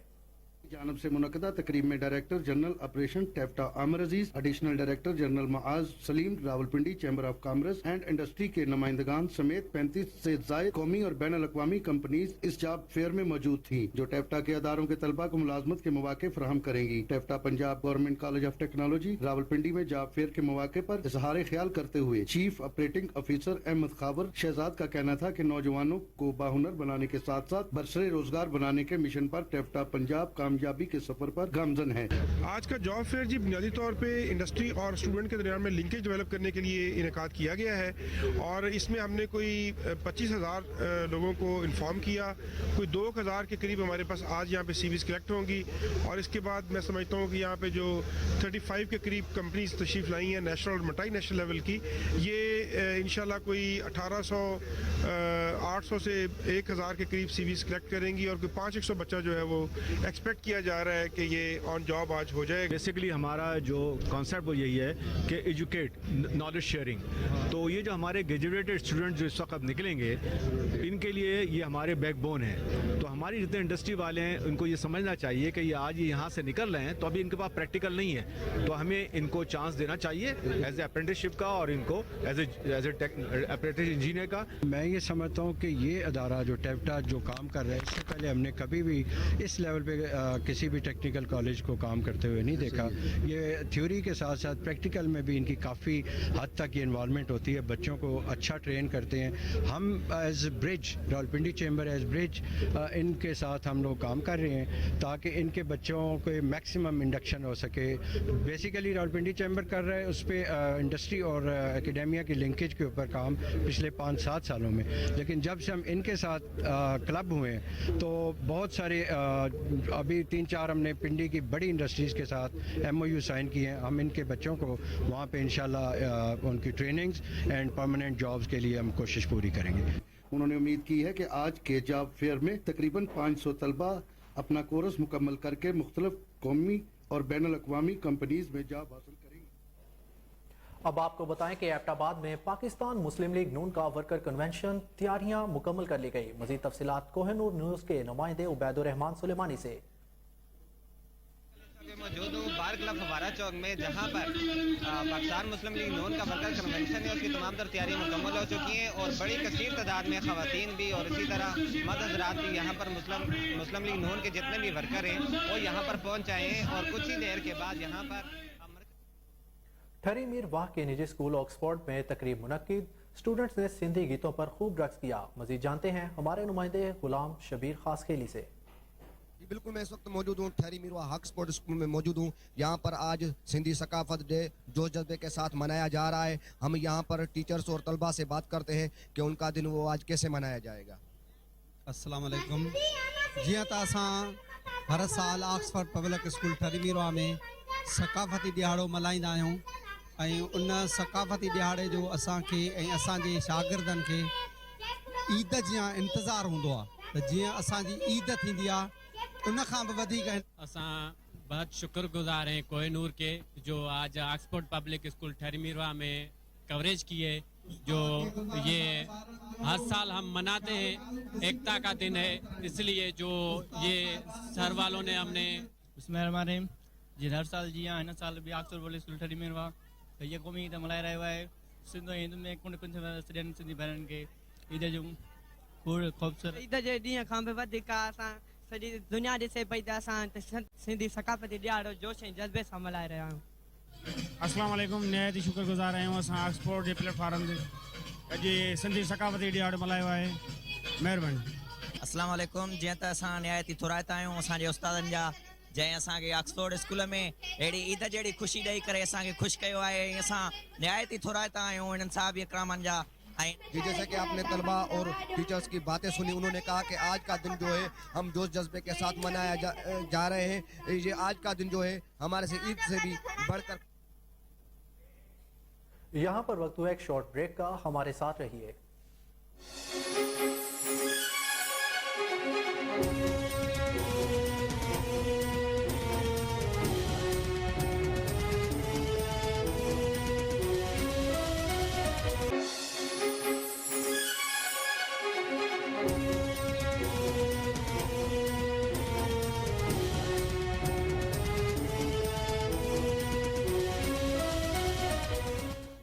Speaker 6: جانب سے منعقدہ تقریب میں ڈائریکٹر جنرل آپریشن ٹیفٹا Amir Aziz, additional director general Muaz Saleem, Rawalpindi chamber of commerce and industry کے نمائندگان سمیت 35 سے زائد قومی اور بین الاقوامی کمپنیز اس جاب فیئر میں موجود تھیں جو ٹیفٹا کے اداروں کے طلباء کو ملازمت کے مواقع فراہم کریں گی. ٹیفٹا Punjab government college of technology Rawalpindi میں جاب فیئر کے مواقع پر اظہار خیال کرتے ہوئے chief operating officer Ahmad Khawar Shahzad کا کہنا تھا کہ نوجوانوں کو باہنر بنانے کے ساتھ ساتھ برسر روزگار بنانے کے مشن پر ٹیفٹا پنجاب کامیابی کے سفر پر گامزن ہے.
Speaker 7: آج کا جاب فیئر جی بنیادی طور پہ انڈسٹری اور اسٹوڈنٹ کے درمیان میں لنکیج ڈیولپ کرنے کے لیے انعقاد کیا گیا ہے اور اس میں ہم نے کوئی 25,000 لوگوں کو انفارم کیا. کوئی 2,000 کے قریب ہمارے پاس آج یہاں پہ سی ویز کلیکٹ ہوں گی اور اس کے بعد میں سمجھتا ہوں کہ یہاں پہ جو 35 کے قریب کمپنیز تشریف لائی ہیں نیشنل اور ملٹی نیشنل لیول کی, یہ انشاءاللہ کوئی 1800 800 سے 1,000 کے قریب سی ویز کلیکٹ کریں گی اور کوئی 500 بچہ جو ہے وہ ایکسپیکٹ کیا جا رہا ہے کہ یہ آن جاب آج ہو جائے.
Speaker 8: بیسیکلی ہمارا جو کانسیپٹ وہ یہی ہے کہ ایجوکیٹ, نالج شیئرنگ. تو یہ جو ہمارے گریجویٹڈ اسٹوڈنٹ جو اس وقت نکلیں گے ان کے لیے یہ ہمارے بیک بون ہیں. تو ہماری جتنے انڈسٹری والے ہیں ان کو یہ سمجھنا چاہیے کہ یہ آج یہاں سے نکل رہے ہیں تو ابھی ان کے پاس پریکٹیکل نہیں ہے, تو ہمیں ان کو چانس دینا چاہیے ایز اے اپرینٹسشپ کا اور ان کو ایز اے اپریٹس انجینئر کا.
Speaker 9: میں یہ سمجھتا ہوں کہ یہ ادارہ جو ٹیفٹا جو کام کر رہا ہے اس سے پہلے ہم نے کبھی بھی اس لیول پہ کسی بھی ٹیکنیکل کالج کو کام کرتے ہوئے نہیں دیکھا. یہ تھیوری کے ساتھ ساتھ پریکٹیکل میں بھی ان کی کافی حد تک یہ انوالومنٹ ہوتی ہے, بچوں کو اچھا ٹرین کرتے ہیں. ہم ایز برج راولپنڈی چیمبر ایز برج ان کے ساتھ ہم لوگ کام کر رہے ہیں تاکہ ان کے بچوں کو میکسیمم انڈکشن ہو سکے. بیسیکلی راولپنڈی چیمبر کر رہا ہے اس پہ انڈسٹری اور اکیڈیمیا کی لنکیج کے اوپر کام پچھلے 5-7 سالوں میں, لیکن جب سے ہم ان کے ساتھ کلب ہوئے تو بہت سارے ابھی 3-4 ہم نے پنڈی کی بڑی انڈسٹریز کے ساتھ MOU سائن کیے ہیں. ہم ان کے بچوں کو وہاں پہ انشاءاللہ ان کی ٹریننگز اینڈ پرماننٹ جابز کے لیے ہم کوشش پوری کریں گے.
Speaker 6: انہوں نے امید کی ہے کہ آج کے جاب فیئر میں تقریباً 500 طلباء اپنا کورس مکمل کر کے مختلف قومی اور بین الاقوامی کمپنیز میں جاب حاصل کریں گے.
Speaker 1: अब आपको बताएं कि एबटाबाद में पाकिस्तान मुस्लिम लीग नून का वर्कर कन्वेंशन तैयारियां मुकम्मल कर ली गई। मजीद तफसीलात कोहिनूर न्यूज़ के नुमाइंदे उबैदुर रहमान सुलेमानी से।
Speaker 10: मौजूद हूँ बार क्लब फवारा चौक में, जहाँ पर पाकिस्तान मुस्लिम लीग नून का वर्कर कन्वेंशन है, उसकी तमाम तर तैयारियाँ मुकम्मल हो चुकी हैं और बड़ी कसीर तादाद में ख़वातीन भी और इसी तरह मर्द हज़रात भी यहाँ पर मुस्लिम लीग नून के जितने भी वर्कर हैं वो यहाँ पर पहुँच आए हैं और कुछ ही देर के बाद यहाँ पर
Speaker 1: ठरी मीर वाह के निजी स्कूल ऑक्सफोर्ड में तकरीब मुनक्किद। स्टूडेंट्स ने सिंधी गीतों पर खूब रक्स किया। मजीद जानते हैं हमारे नुमाइंदे गुलाम शबीर खास खेली से।
Speaker 11: बिल्कुल, मैं इस वक्त मौजूद हूँ ठहरी मीरवा हक स्पोर्ट स्कूल में मौजूद हूँ। यहाँ पर आज सिंधी सकाफत डे जोश जज्बे के साथ मनाया जा रहा है। हम यहाँ पर टीचर्स और तलबा से बात करते हैं कि उनका दिन वो आज कैसे मनाया जाएगा।
Speaker 12: अस्सलाम वालेकुम। जीअं त असां हर साल ऑक्सफोर्ड पब्लिक स्कूल ठहरी मीरवा में सकाफ़ती ॾियारो मल्हाईंदा आहियूं ऐं उन सकाफ़ती ॾियारे जो असांखे ऐं असांजे शागिर्दनि खे ईद जीअं इंतज़ारु हूंदो आहे, त जीअं असांजी ईद थींदी आहे उन खां बि वधीक
Speaker 5: असां बहुत शुक्रगुजार हैं कोहिनूर के जो आज ऑक्सफोर्ड पब्लिक स्कूल ठहरीमीरवा में कवरेज किए। जो ये हर साल हम मनाते हैं, एकता का दिन है, इसलिए जो ये शहर वालों ने हमने
Speaker 13: बिस्मिल्लाहिर्रहमानिर्रहीम जी हर साल जी हिन साल भी ऑक्सफोर्ड पब्लिक स्कूल ठहरीमीरवा त इहो क़ौमी ईद मल्हाए रहियो आहे। सिंधु हिंद में कुंड कुंड सॼनि सिंधी भेनरुनि खे ईद जूं ख़ूबसूरत
Speaker 14: ईद जे ॾींहं खां बि वधीक असां सॼी दुनिया ॾिसे पई त असां सिंधी सकाफ़ती ॾियारो जोश ऐं जज़्बे सां मल्हाए रहिया आहियूं।
Speaker 13: अस्सलाम वालेकुम। निहायत ई शुक्रगुज़ार आहियूं असां ऑक्सफोर्ड जे प्लेटफॉर्म ते अॼु सिंधी सकाफ़ती ॾियारो मल्हायो आहे। महिरबानी।
Speaker 15: अस्सलाम वालेकुम। जीअं त असां निहायत ई थोराइता आहियूं असांजे उस्तादनि जा, जंहिं असांखे ऑक्सफोर्ड स्कूल में अहिड़ी ईद जहिड़ी ख़ुशी ॾेई करे असांखे ख़ुशि कयो आहे। ऐं असां निहायत ई थोराइता आहियूं इन्हनि साहब इकरामनि जा।
Speaker 11: जी जैसे कि आपने तलबा और टीचर्स की बातें सुनी, उन्होंने कहा कि आज का दिन जो है हम जोश जज्बे के साथ मनाया जा रहे हैं। ये आज का दिन जो है हमारे से ईद से भी बढ़कर।
Speaker 1: यहाँ पर वक्त हुआ एक शॉर्ट ब्रेक का, हमारे साथ रहिए।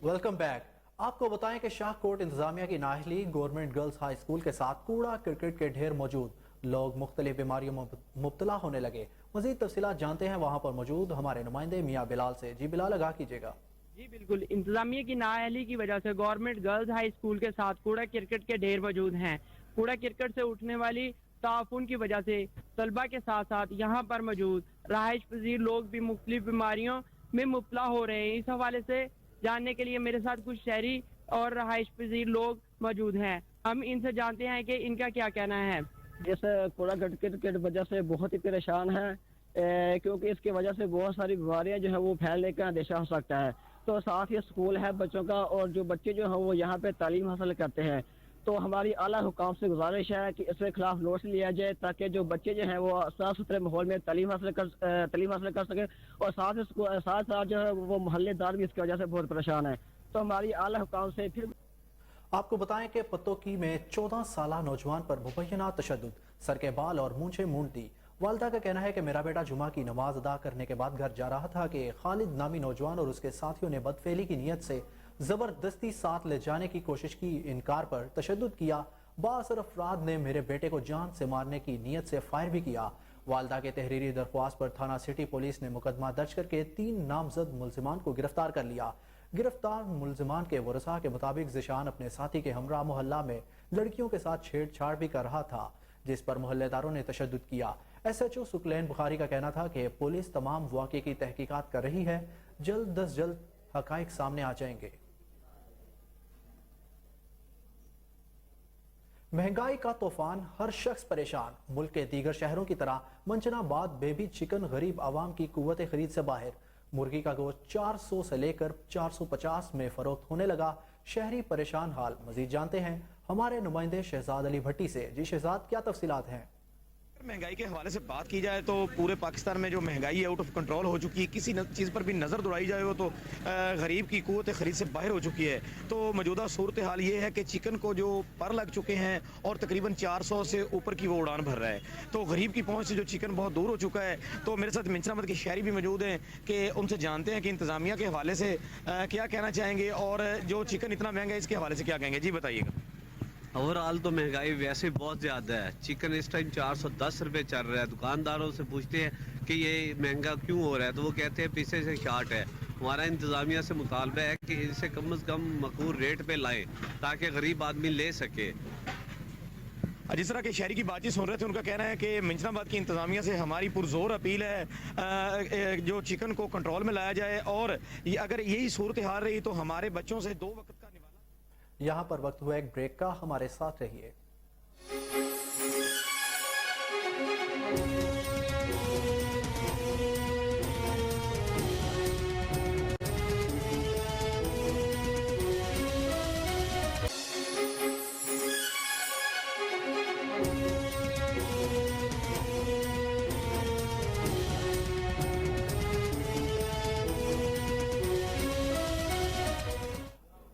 Speaker 1: Welcome back. आपको बताएं कि शाहकोट इंतजामिया की नाअहली गवर्नमेंट गर्ल्स हाई स्कूल के साथ कूड़ा क्रिकेट के ढेर मौजूद। लोग मुख्तलिफ बीमारियों में मुब्तला होने लगे। मजीद तफसीलात जानते हैं वहाँ पर मौजूद हमारे नुमाइंदे मियाँ बिलाल से। जी बिलाल, आगाह कीजिएगा।
Speaker 16: जी बिल्कुल, इंतजामिया की नाअहली की वजह से गवर्नमेंट गर्ल्स हाई स्कूल के साथ कूड़ा क्रिकेट के ढेर मौजूद हैं। कूड़ा क्रिकेट से उठने वाली ताफुन की वजह से तलबा के साथ साथ यहाँ पर मौजूद रहाइश पजीर लोग भी मुख्तलिफ बीमारियों में मुब्तला हो रहे हैं। इस हवाले से जानने के लिए मेरे साथ कुछ शहरी और रहाइश पजीर लोग मौजूद हैं। हम इनसे जानते हैं कि इनका क्या कहना है।
Speaker 17: जैसे कूड़ा क्रिकेट की वजह से बहुत ही परेशान है, क्योंकि इसकी वजह से बहुत सारी बीमारियां जो है वो फैलने का अंदेशा हो सकता है। तो साथ ही स्कूल है बच्चों का, और जो बच्चे जो है वो यहाँ पे तालीम हासिल करते हैं। तो हमारी आला हुकाम से गुजारिश है कि इसके खिलाफ नोटिस लिया जाए, ताकि जो बच्चे जो हैं वो साफ सुथरे माहौल में तालीम हासिल कर सके, और साथ जो है वो मोहल्लेदार भी इसकी वजह से बहुत परेशान है। तो हमारी आला हुकाम से फिर
Speaker 1: आपको बताएं कि पतोकी में 14 साला नौजवान पर मुबैना तशद्दुद, सर के बाल और मूंछें मूंड दी। वालिदा का कहना है कि मेरा बेटा जुमा की नमाज अदा करने के बाद घर जा रहा था कि खालिद नामी नौजवान और उसके साथियों ने बदफेली की नीयत से जबरदस्ती साथ ले जाने की कोशिश की। इनकार पर तशद्दुद किया। बासर अफराद ने मेरे बेटे को जान से मारने की नीयत से फायर भी किया। वालिदा के तहरीरी दरख्वास्त पर थाना सिटी पुलिस ने मुकदमा दर्ज करके 3 नामजद मुलजिमान को गिरफ्तार कर लिया। गिरफ्तार मुलजिमान के वरसा के मुताबिक ज़िशान अपने साथी के हमरा मोहल्ला में लड़कियों के साथ छेड़छाड़ भी कर रहा था, जिस पर मोहल्लेदारों ने तशद्दुद किया। SHO सुकलैन बुखारी का कहना था कि पुलिस तमाम वाक़े की तहकीकात कर रही है, जल्द अज जल्द हक़ाइक़ सामने आ जाएंगे। महंगाई का तूफान, हर शख्स परेशान। मुल्क के दीगर शहरों की तरह मंचनाबाद बेबी चिकन गरीब आवाम की कुव्वत खरीद से बाहर। मुर्गी का गोश्त 400 से लेकर 450 में फरोख्त होने लगा। शहरी परेशान हाल। मजीद जानते हैं हमारे नुमाइंदे शहजाद अली भट्टी से। जी शहजाद, क्या तफसीलात हैं?
Speaker 18: महंगाई के हवाले से बात की जाए तो पूरे पाकिस्तान में जो महंगाई है आउट ऑफ कंट्रोल हो चुकी है, किसी चीज़ पर भी नज़र दौड़ाई जाए वो तो गरीब की कुव्वत खरीद से बाहर हो चुकी है। तो मौजूदा सूरत हाल ये है कि चिकन को जो पर लग चुके हैं और तकरीबन 400 से ऊपर की वो उड़ान भर रहा है, तो गरीब की पहुंच से जो चिकन बहुत दूर हो चुका है। तो मेरे साथ मिंचनामद के शहरी भी मौजूद हैं कि उनसे जानते हैं कि इंतज़ामिया के हवाले से क्या कहना चाहेंगे और जो चिकन इतना महंगा है इसके हवाले से क्या कहेंगे। जी बताइएगा।
Speaker 19: ओवरऑल तो महंगाई वैसे बहुत ज़्यादा है। चिकन इस टाइम 410 रुपये चल रहा है। दुकानदारों से पूछते हैं कि ये महंगा क्यों हो रहा है तो वो कहते हैं पीछे से शार्ट है। हमारा इंतज़ामिया से मुतालबा है कि इसे कम से कम मकबूल रेट पे लाएं ताकि गरीब आदमी ले सके।
Speaker 18: जिस तरह के शहरी की बातचीत सुन रहे थे, उनका कहना है कि मिंचनाबाद की इंतज़ामिया से हमारी पुरजोर अपील है जो चिकन को कंट्रोल में लाया जाए और अगर यही सूरत हाल रही तो हमारे बच्चों से 2 वक्त का
Speaker 1: यहाँ पर वक्त हुआ एक ब्रेक का, हमारे साथ रहिए।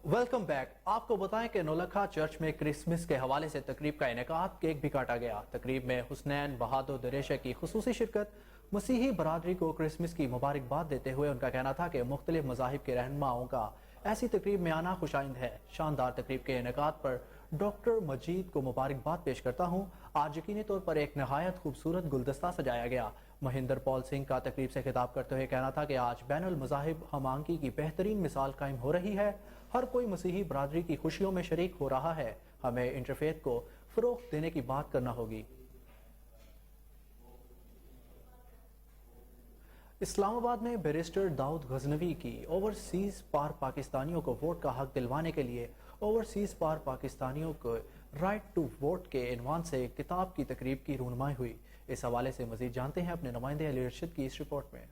Speaker 1: Welcome back. आपको बताएं कि नौलखा चर्च में क्रिसमस के हवाले से तकरीब का इनेकाद, केक भी काटा गया। तकरीब में हुसनैन बहादुर दरेशा की खुसूसी शिरकत। मसीही बरादरी को क्रिसमस की मुबारकबाद देते हुए उनका कहना था कि मुख्तलिफ मज़ाहिब के रहनुमाओं का ऐसी तकरीब में आना खुशाइंद है। शानदार तकरीब के इनेकाद पर डॉक्टर मजीद को मुबारकबाद पेश करता हूँ। आज यकीनी तौर पर एक नहायत खूबसूरत गुलदस्ता सजाया गया। महेंद्र पॉल सिंह का तकरीब से खिताब करते हुए कहना था कि आज बैनुल मज़ाहिब हमांगी की बेहतरीन मिसाल कायम हो रही है। हर कोई मसीही बरादरी की खुशियों में शरीक हो रहा है। हमें इंटरफेथ को फरोग़ देने की बात करना होगी। इस्लामाबाद में बैरिस्टर दाऊद गजनवी की ओवरसीज पार पाकिस्तानियों को वोट का हक दिलवाने के लिए ओवरसीज पार पाकिस्तानियों को राइट टू वोट के इनवान से किताब की तकरीब की रूनुमाई हुई। इस हवाले से मजीद जानते हैं अपने नुमाइंदे अली रशीद की इस रिपोर्ट में।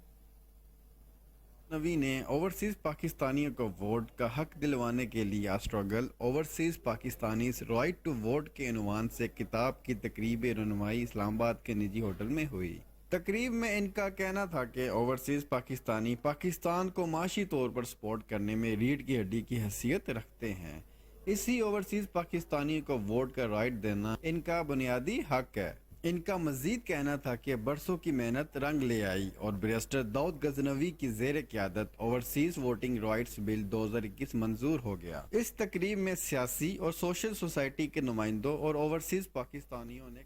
Speaker 20: नवी ने ओवरसीज पाकिस्तानियों को वोट का हक दिलवाने के लिए struggle overseas Pakistanis right to vote के उन्वान से किताब की तकरीब रनुमाई इस्लामाबाद के निजी होटल में हुई। तकरीब में इनका कहना था कि ओवरसीज पाकिस्तानी पाकिस्तान को माशी तौर पर सपोर्ट करने में रीढ़ की हड्डी की हैसियत रखते हैं। इसी ओवरसीज पाकिस्तानी को वोट का राइट देना इनका बुनियादी हक है। इनका मजीद कहना था कि बरसों की मेहनत रंग ले आई और बैरिस्टर दाऊद गजनवी की ज़ेर क़यादत ओवरसीज वोटिंग राइट्स बिल 2021 मंजूर हो गया। इस तकरीब में सियासी और सोशल सोसाइटी के नुमाइंदों और ओवरसीज पाकिस्तानियों ने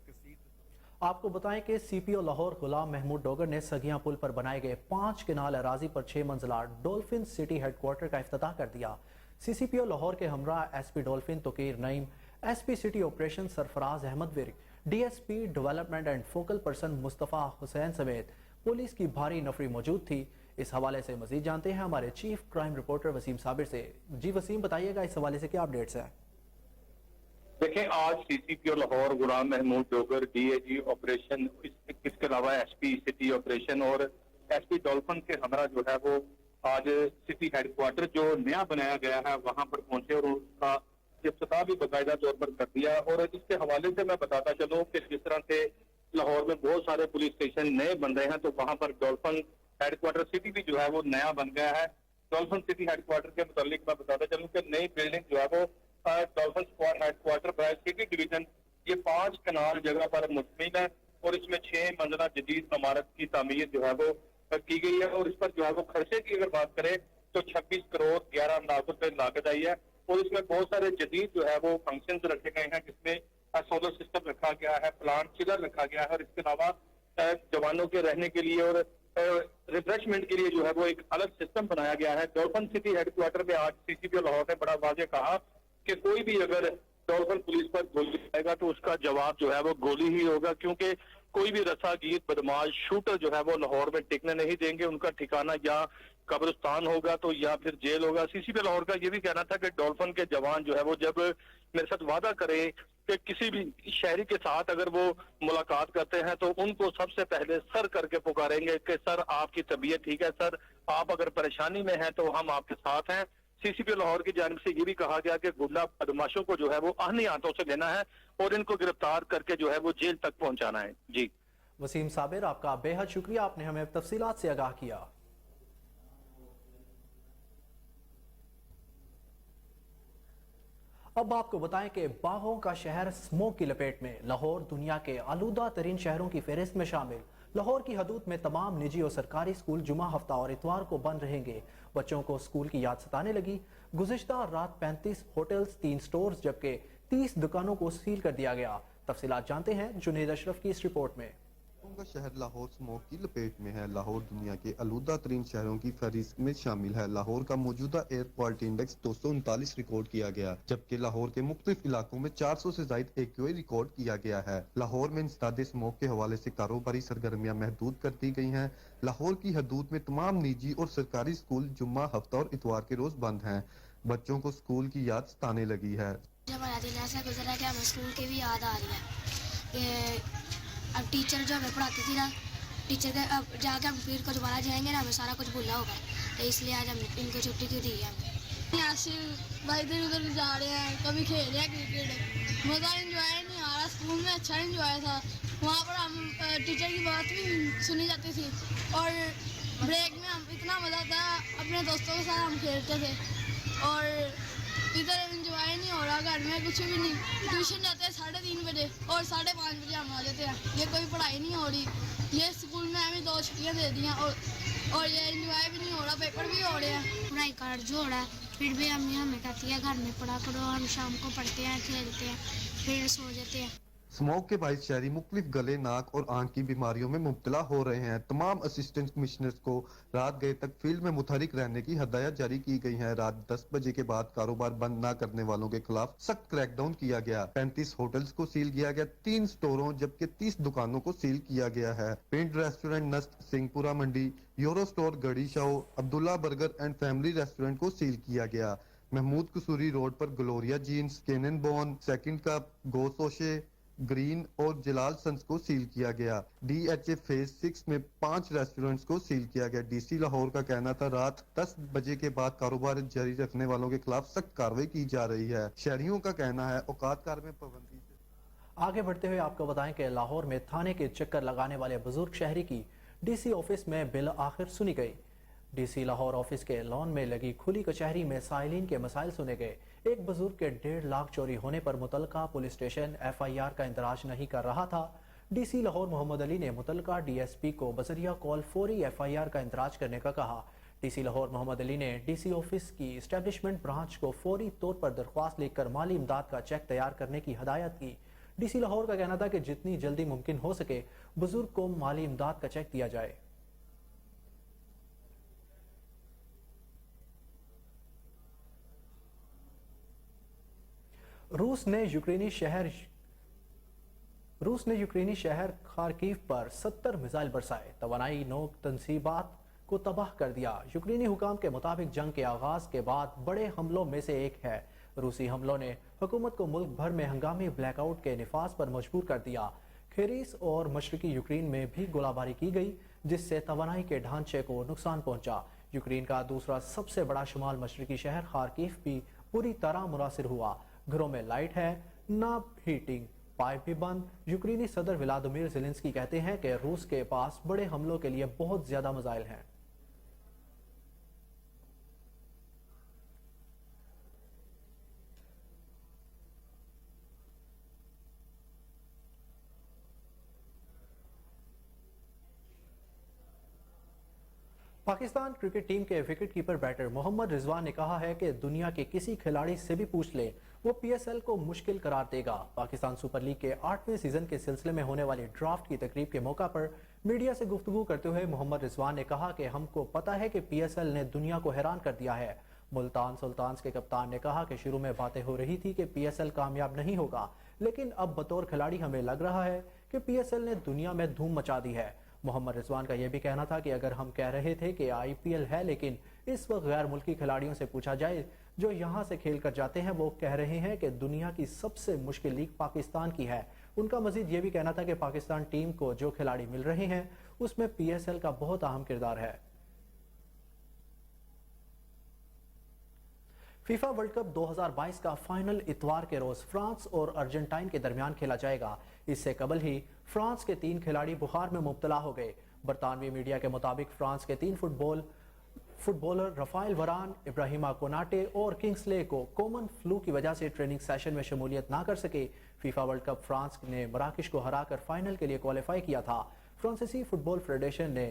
Speaker 1: आपको बताएं कि CPO लाहौर गुलाम महमूद डोगर ने सगिया पुल पर बनाए गए 5 कनाल अराजी पर 6 मंजिला डॉल्फिन सिटी हेडक्वार्टर का इफ्तिताह कर दिया। CCPO लाहौर के हमरा SP Dolphin Tauqeer Naeem, SP city operation Sarfaraz Ahmed Virk, DSP development and focal person Mustafa Hussain समेत पुलिस की भारी नफरी मौजूद थी। इस हवाले से मजीद जानते हैं हमारे chief crime reporter Waseem Sabir से। जी वसीम, बताइएगा इस हवाले से क्या अपडेट्स हैं?
Speaker 21: देखें, आज CCPO लाहौर गुलाम महमूद डोगर DAG ऑपरेशन, इसके अलावा SP सिटी ऑपरेशन और SP डॉल्फिन के हमरा जो है वो आज सिटी हेडक्वार्टर जो नया बनाया गया है वहां पर पहुंचे और उसका इफ्तिताह भी बाकायदा तौर पर कर दिया। और इसके हवाले से मैं बताता चलूं कि जिस तरह से लाहौर में बहुत सारे पुलिस स्टेशन नए बन रहे हैं तो वहां पर डॉल्फिन हेडक्वार्टर सिटी भी जो है वो नया बन गया है। डॉल्फिन सिटी हेडक्वार्टर के मुतालिक मैं बताता चलूं कि नई बिल्डिंग जो है वो Dolphin squad headquarter by city division ये 5 कनाल जगह पर मुश्तमिल है और इसमें 6 मंजिला जदीद इमारत की तामीर जो है वो की गई है। और इस पर जो है वो खर्चे की अगर बात करें तो 26 करोड़ 11 लाख रुपए लागत आई है और इसमें बहुत सारे जदीद जो है वो फंक्शंस रखे गए हैं जिसमें सोलर सिस्टम रखा गया है, प्लांट चिलर रखा गया है और इसके अलावा जवानों के रहने के लिए और रिफ्रेशमेंट के लिए जो है वो एक अलग सिस्टम बनाया गया है। डॉल्फिन सिटी हेडक्वार्टर में आज CCPO लाहौर ने बड़ा वाज़ेह कहा कि कोई भी अगर डॉल्फिन पुलिस पर गोली चलाएगा तो उसका जवाब जो है वो गोली ही होगा, क्योंकि कोई भी रसागीर बदमाश शूटर जो है वो लाहौर में टिकने नहीं देंगे। उनका ठिकाना या कब्रिस्तान होगा तो या फिर जेल होगा। CCPO लाहौर का ये भी कहना था कि डॉल्फिन के जवान जो है वो जब मेरे साथ वादा करें कि किसी भी शहरी के साथ अगर वो मुलाकात करते हैं तो उनको सबसे पहले सर करके पुकारेंगे कि सर आपकी तबीयत ठीक है, सर आप अगर परेशानी में हैं तो हम आपके साथ हैं। CCP लाहौर की जानिब से ये भी कहा गया कि गुंडा बदमाशों को जो है वो आहनी हाथों से लेना है और इनको गिरफ्तार करके जो है वो जेल तक पहुंचाना है। जी
Speaker 1: वसीम साबिर, आपका बेहद शुक्रिया, आपने हमें तफसीलात से आगाह किया। अब आपको बताएं कि बागों का शहर स्मोक की लपेट में। लाहौर दुनिया के आलूदा तरीन शहरों की फहरिस्त में शामिल। लाहौर की हदूद में तमाम निजी और सरकारी स्कूल जुमा हफ्ता और इतवार को बंद रहेंगे। बच्चों को स्कूल की याद सताने लगी। गुज़िश्ता रात 35 होटल्स, 3 स्टोर्स जबकि 30 दुकानों को सील कर दिया गया। तफसीलात जानते हैं जुनेद अशरफ की इस रिपोर्ट में।
Speaker 2: का शहर लाहौर स्मोक की लपेट में है। लाहौर दुनिया के आलूदा तरीन शहरों की फहरिस्त में शामिल है। लाहौर का मौजूदा एयर क्वालिटी इंडेक्स 239 रिकॉर्ड किया गया, जबकि लाहौर के मुख्तलिफ इलाकों में 400 से ज्यादा AQI रिकॉर्ड किया गया है। लाहौर में इंसदाद स्मोक के हवाले से कारोबारी सरगर्मियां महदूद कर दी गई हैं। लाहौर की हदूद में तमाम निजी और सरकारी स्कूल जुम्मा, हफ्ता और इतवार के रोज बंद हैं। बच्चों को स्कूल की याद सताने लगी है।
Speaker 22: जब हमारा दिन ऐसा गुजरा कि हमें स्कूल की भी याद आ रही है। अब टीचर जो हमें पढ़ाती थी ना, टीचर के अब जाके हम फिर को दोबारा जाएंगे ना, हमें सारा कुछ भूलना होगा, तो इसलिए आज हम इनको छुट्टी क्यों दी है।
Speaker 23: यहाँ से भाई इधर उधर जा रहे हैं, कभी खेल रहे हैं क्रिकेट, मज़ा एंजॉय नहीं आ रहा। स्कूल में अच्छा एंजॉय था, वहाँ पर हम टीचर की बात भी सुनी जाती थी और ब्रेक में हम इतना मज़ा आता, अपने दोस्तों के साथ हम खेलते थे। और इधर एंजॉय नहीं हो रहा, घर में कुछ भी नहीं। ट्यूशन जाते हैं 3:30 बजे और 5:30 बजे हम आ जाते हैं। ये कोई पढ़ाई नहीं हो रही। ये स्कूल में हमें 2 छुट्टियाँ दे दी हैं और ये एंजॉय भी नहीं हो रहा, पेपर भी हो रहे हैं।
Speaker 22: पढ़ाई कार्ड जो हो रहा है, फिर भी अम्मी हमें कहती है घर में पढ़ा करो। हम शाम को पढ़ते हैं, खेलते हैं, फिर सो जाते हैं।
Speaker 2: स्मोक के बाइस शहरी मुख्तलिफ गले, नाक और आंख की बीमारियों में मुब्तला हो रहे हैं। तमाम असिस्टेंट कमिश्नर्स को रात गए तक फील्ड में मुतहरिक रहने की हदायत जारी की गई है। रात 10 बजे के बाद कारोबार बंद न करने वालों के खिलाफ सख्त क्रैकडाउन किया गया। 35 होटल्स को सील किया गया, 3 स्टोरों जबकि 30 दुकानों को सील किया गया है। पिंड रेस्टोरेंट नस्त, Singhpura Mandi, Euro store Garhi Shah, Abdullah burger and family restaurant को सील किया गया। महमूद कसूरी रोड पर Gloria Jeans, Cinnabon, second cup, go सोशे, ग्रीन और जलाल सन्स को सील किया गया। DHA फेज 6 में 5 रेस्टोरेंट्स को सील किया गया। DC लाहौर का कहना था रात 10 बजे के बाद कारोबार जारी रखने वालों के खिलाफ सख्त कार्रवाई की जा रही है। शहरियों का कहना है औकात कार में पाबंदी।
Speaker 1: आगे बढ़ते हुए आपको बताएं कि लाहौर में थाने के चक्कर लगाने वाले बुजुर्ग शहरी की DC ऑफिस में बिल आखिर सुनी गई। DC लाहौर ऑफिस के लॉन में लगी खुली कचहरी में साइलिन के मसाइल सुने गए। एक बुजुर्ग के 1.5 लाख चोरी होने पर मुतलका पुलिस स्टेशन FIR का इंदराज नहीं कर रहा था। DC लाहौर मोहम्मद अली ने मुतलका DSP को बजरिया कॉल फौरी FIR का इंदराज करने का कहा। DC लाहौर मोहम्मद अली ने DC ऑफिस की एस्टेब्लिशमेंट ब्रांच को फौरी तौर पर दरख्वास्त लिखकर माली इमदाद का चेक तैयार करने की हदायत की। DC लाहौर का कहना था कि जितनी जल्दी मुमकिन हो सके बुजुर्ग को माली इमदाद का चेक दिया जाए। रूस ने यूक्रेनी शहर खार्किव पर 70 मिसाइल बरसाए, तवानाई नोक तनसीबात को तबाह कर दिया। यूक्रेनी हुकाम के मुताबिक जंग के आगाज के बाद बड़े हमलों में से एक है। रूसी हमलों ने हुकूमत को मुल्क भर में हंगामी ब्लैकआउट के निफाज पर मजबूर कर दिया। खेरीस और मशरकी यूक्रेन में भी गोलाबारी की गई, जिससे तवानाई के ढांचे को नुकसान पहुंचा। यूक्रेन का दूसरा सबसे बड़ा शुमाल मशरकी शहर खार्किव भी पूरी तरह मुतासिर हुआ। घरों में लाइट है, ना हीटिंग, पाइप भी बंद। यूक्रेनी सदर व्लादिमीर ज़ेलेंस्की कहते हैं कि रूस के पास बड़े हमलों के लिए बहुत ज्यादा मिसाइल हैं। पाकिस्तान क्रिकेट टीम के wicket keeper batter Mohammad Rizwan ने कहा है कि दुनिया के किसी खिलाड़ी से भी पूछ ले, वो PSL को मुश्किल करार देगा। पाकिस्तान सुपर लीग के 8वें सीजन के सिलसिले में होने वाली ड्राफ्ट की तकरीब के मौका पर मीडिया से गुफ्तगू करते हुए मोहम्मद रिजवान ने कहा कि हमको पता है कि PSL ने दुनिया को हैरान कर दिया है। मुल्तान सुल्तान्स के कप्तान ने कहा कि शुरू में बातें हो रही थी कि PSL कामयाब नहीं होगा, लेकिन अब बतौर खिलाड़ी हमें लग रहा है कि PSL ने दुनिया में धूम मचा दी है। मोहम्मद रिजवान का यह भी कहना था कि अगर हम कह रहे थे कि IPL है, लेकिन इस वक्त गैर मुल्की खिलाड़ियों से पूछा जाए जो यहाँ से खेल कर जाते हैं, वो कह रहे हैं कि दुनिया की सबसे मुश्किल लीग पाकिस्तान की है। उनका मजीद ये भी कहना था कि पाकिस्तान टीम को जो खिलाड़ी मिल रहे हैं उसमें PSL का बहुत अहम किरदार है। फीफा वर्ल्ड कप 2022 का फाइनल इतवार के रोज फ्रांस और अर्जेंटाइन के दरमियान खेला जाएगा। इससे कबल ही फ्रांस के 3 खिलाड़ी बुखार में मुब्तला हो गए। बरतानवी मीडिया के मुताबिक फ्रांस के 3 फुटबॉलर रफाइल वरान, इब्राहिमा कोनाटे और किंग्सले को कॉमन फ्लू की वजह से ट्रेनिंग सेशन में शमूलियत ना कर सके। फीफा वर्ल्ड कप फ्रांस ने मराकश को हराकर फाइनल के लिए क्वालिफाई किया था। फ्रांसीसी फुटबॉल फेडरेशन ने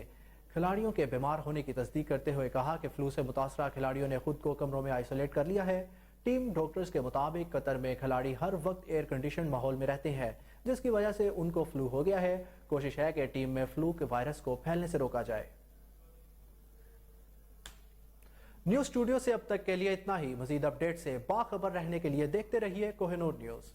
Speaker 1: खिलाड़ियों के बीमार होने की तस्दीक करते हुए कहा कि फ्लू से मुतासरा खिलाड़ियों ने खुद को कमरों में आइसोलेट कर लिया है। टीम डॉक्टर्स के मुताबिक कतर में खिलाड़ी हर वक्त एयर कंडीशन माहौल में रहते हैं, जिसकी वजह से उनको फ्लू हो गया है। कोशिश है कि टीम में फ्लू के वायरस को फैलने से रोका जाए। न्यूज़ स्टूडियो से अब तक के लिए इतना ही। मजीद अपडेट से बाखबर रहने के लिए देखते रहिए कोहिनूर न्यूज़।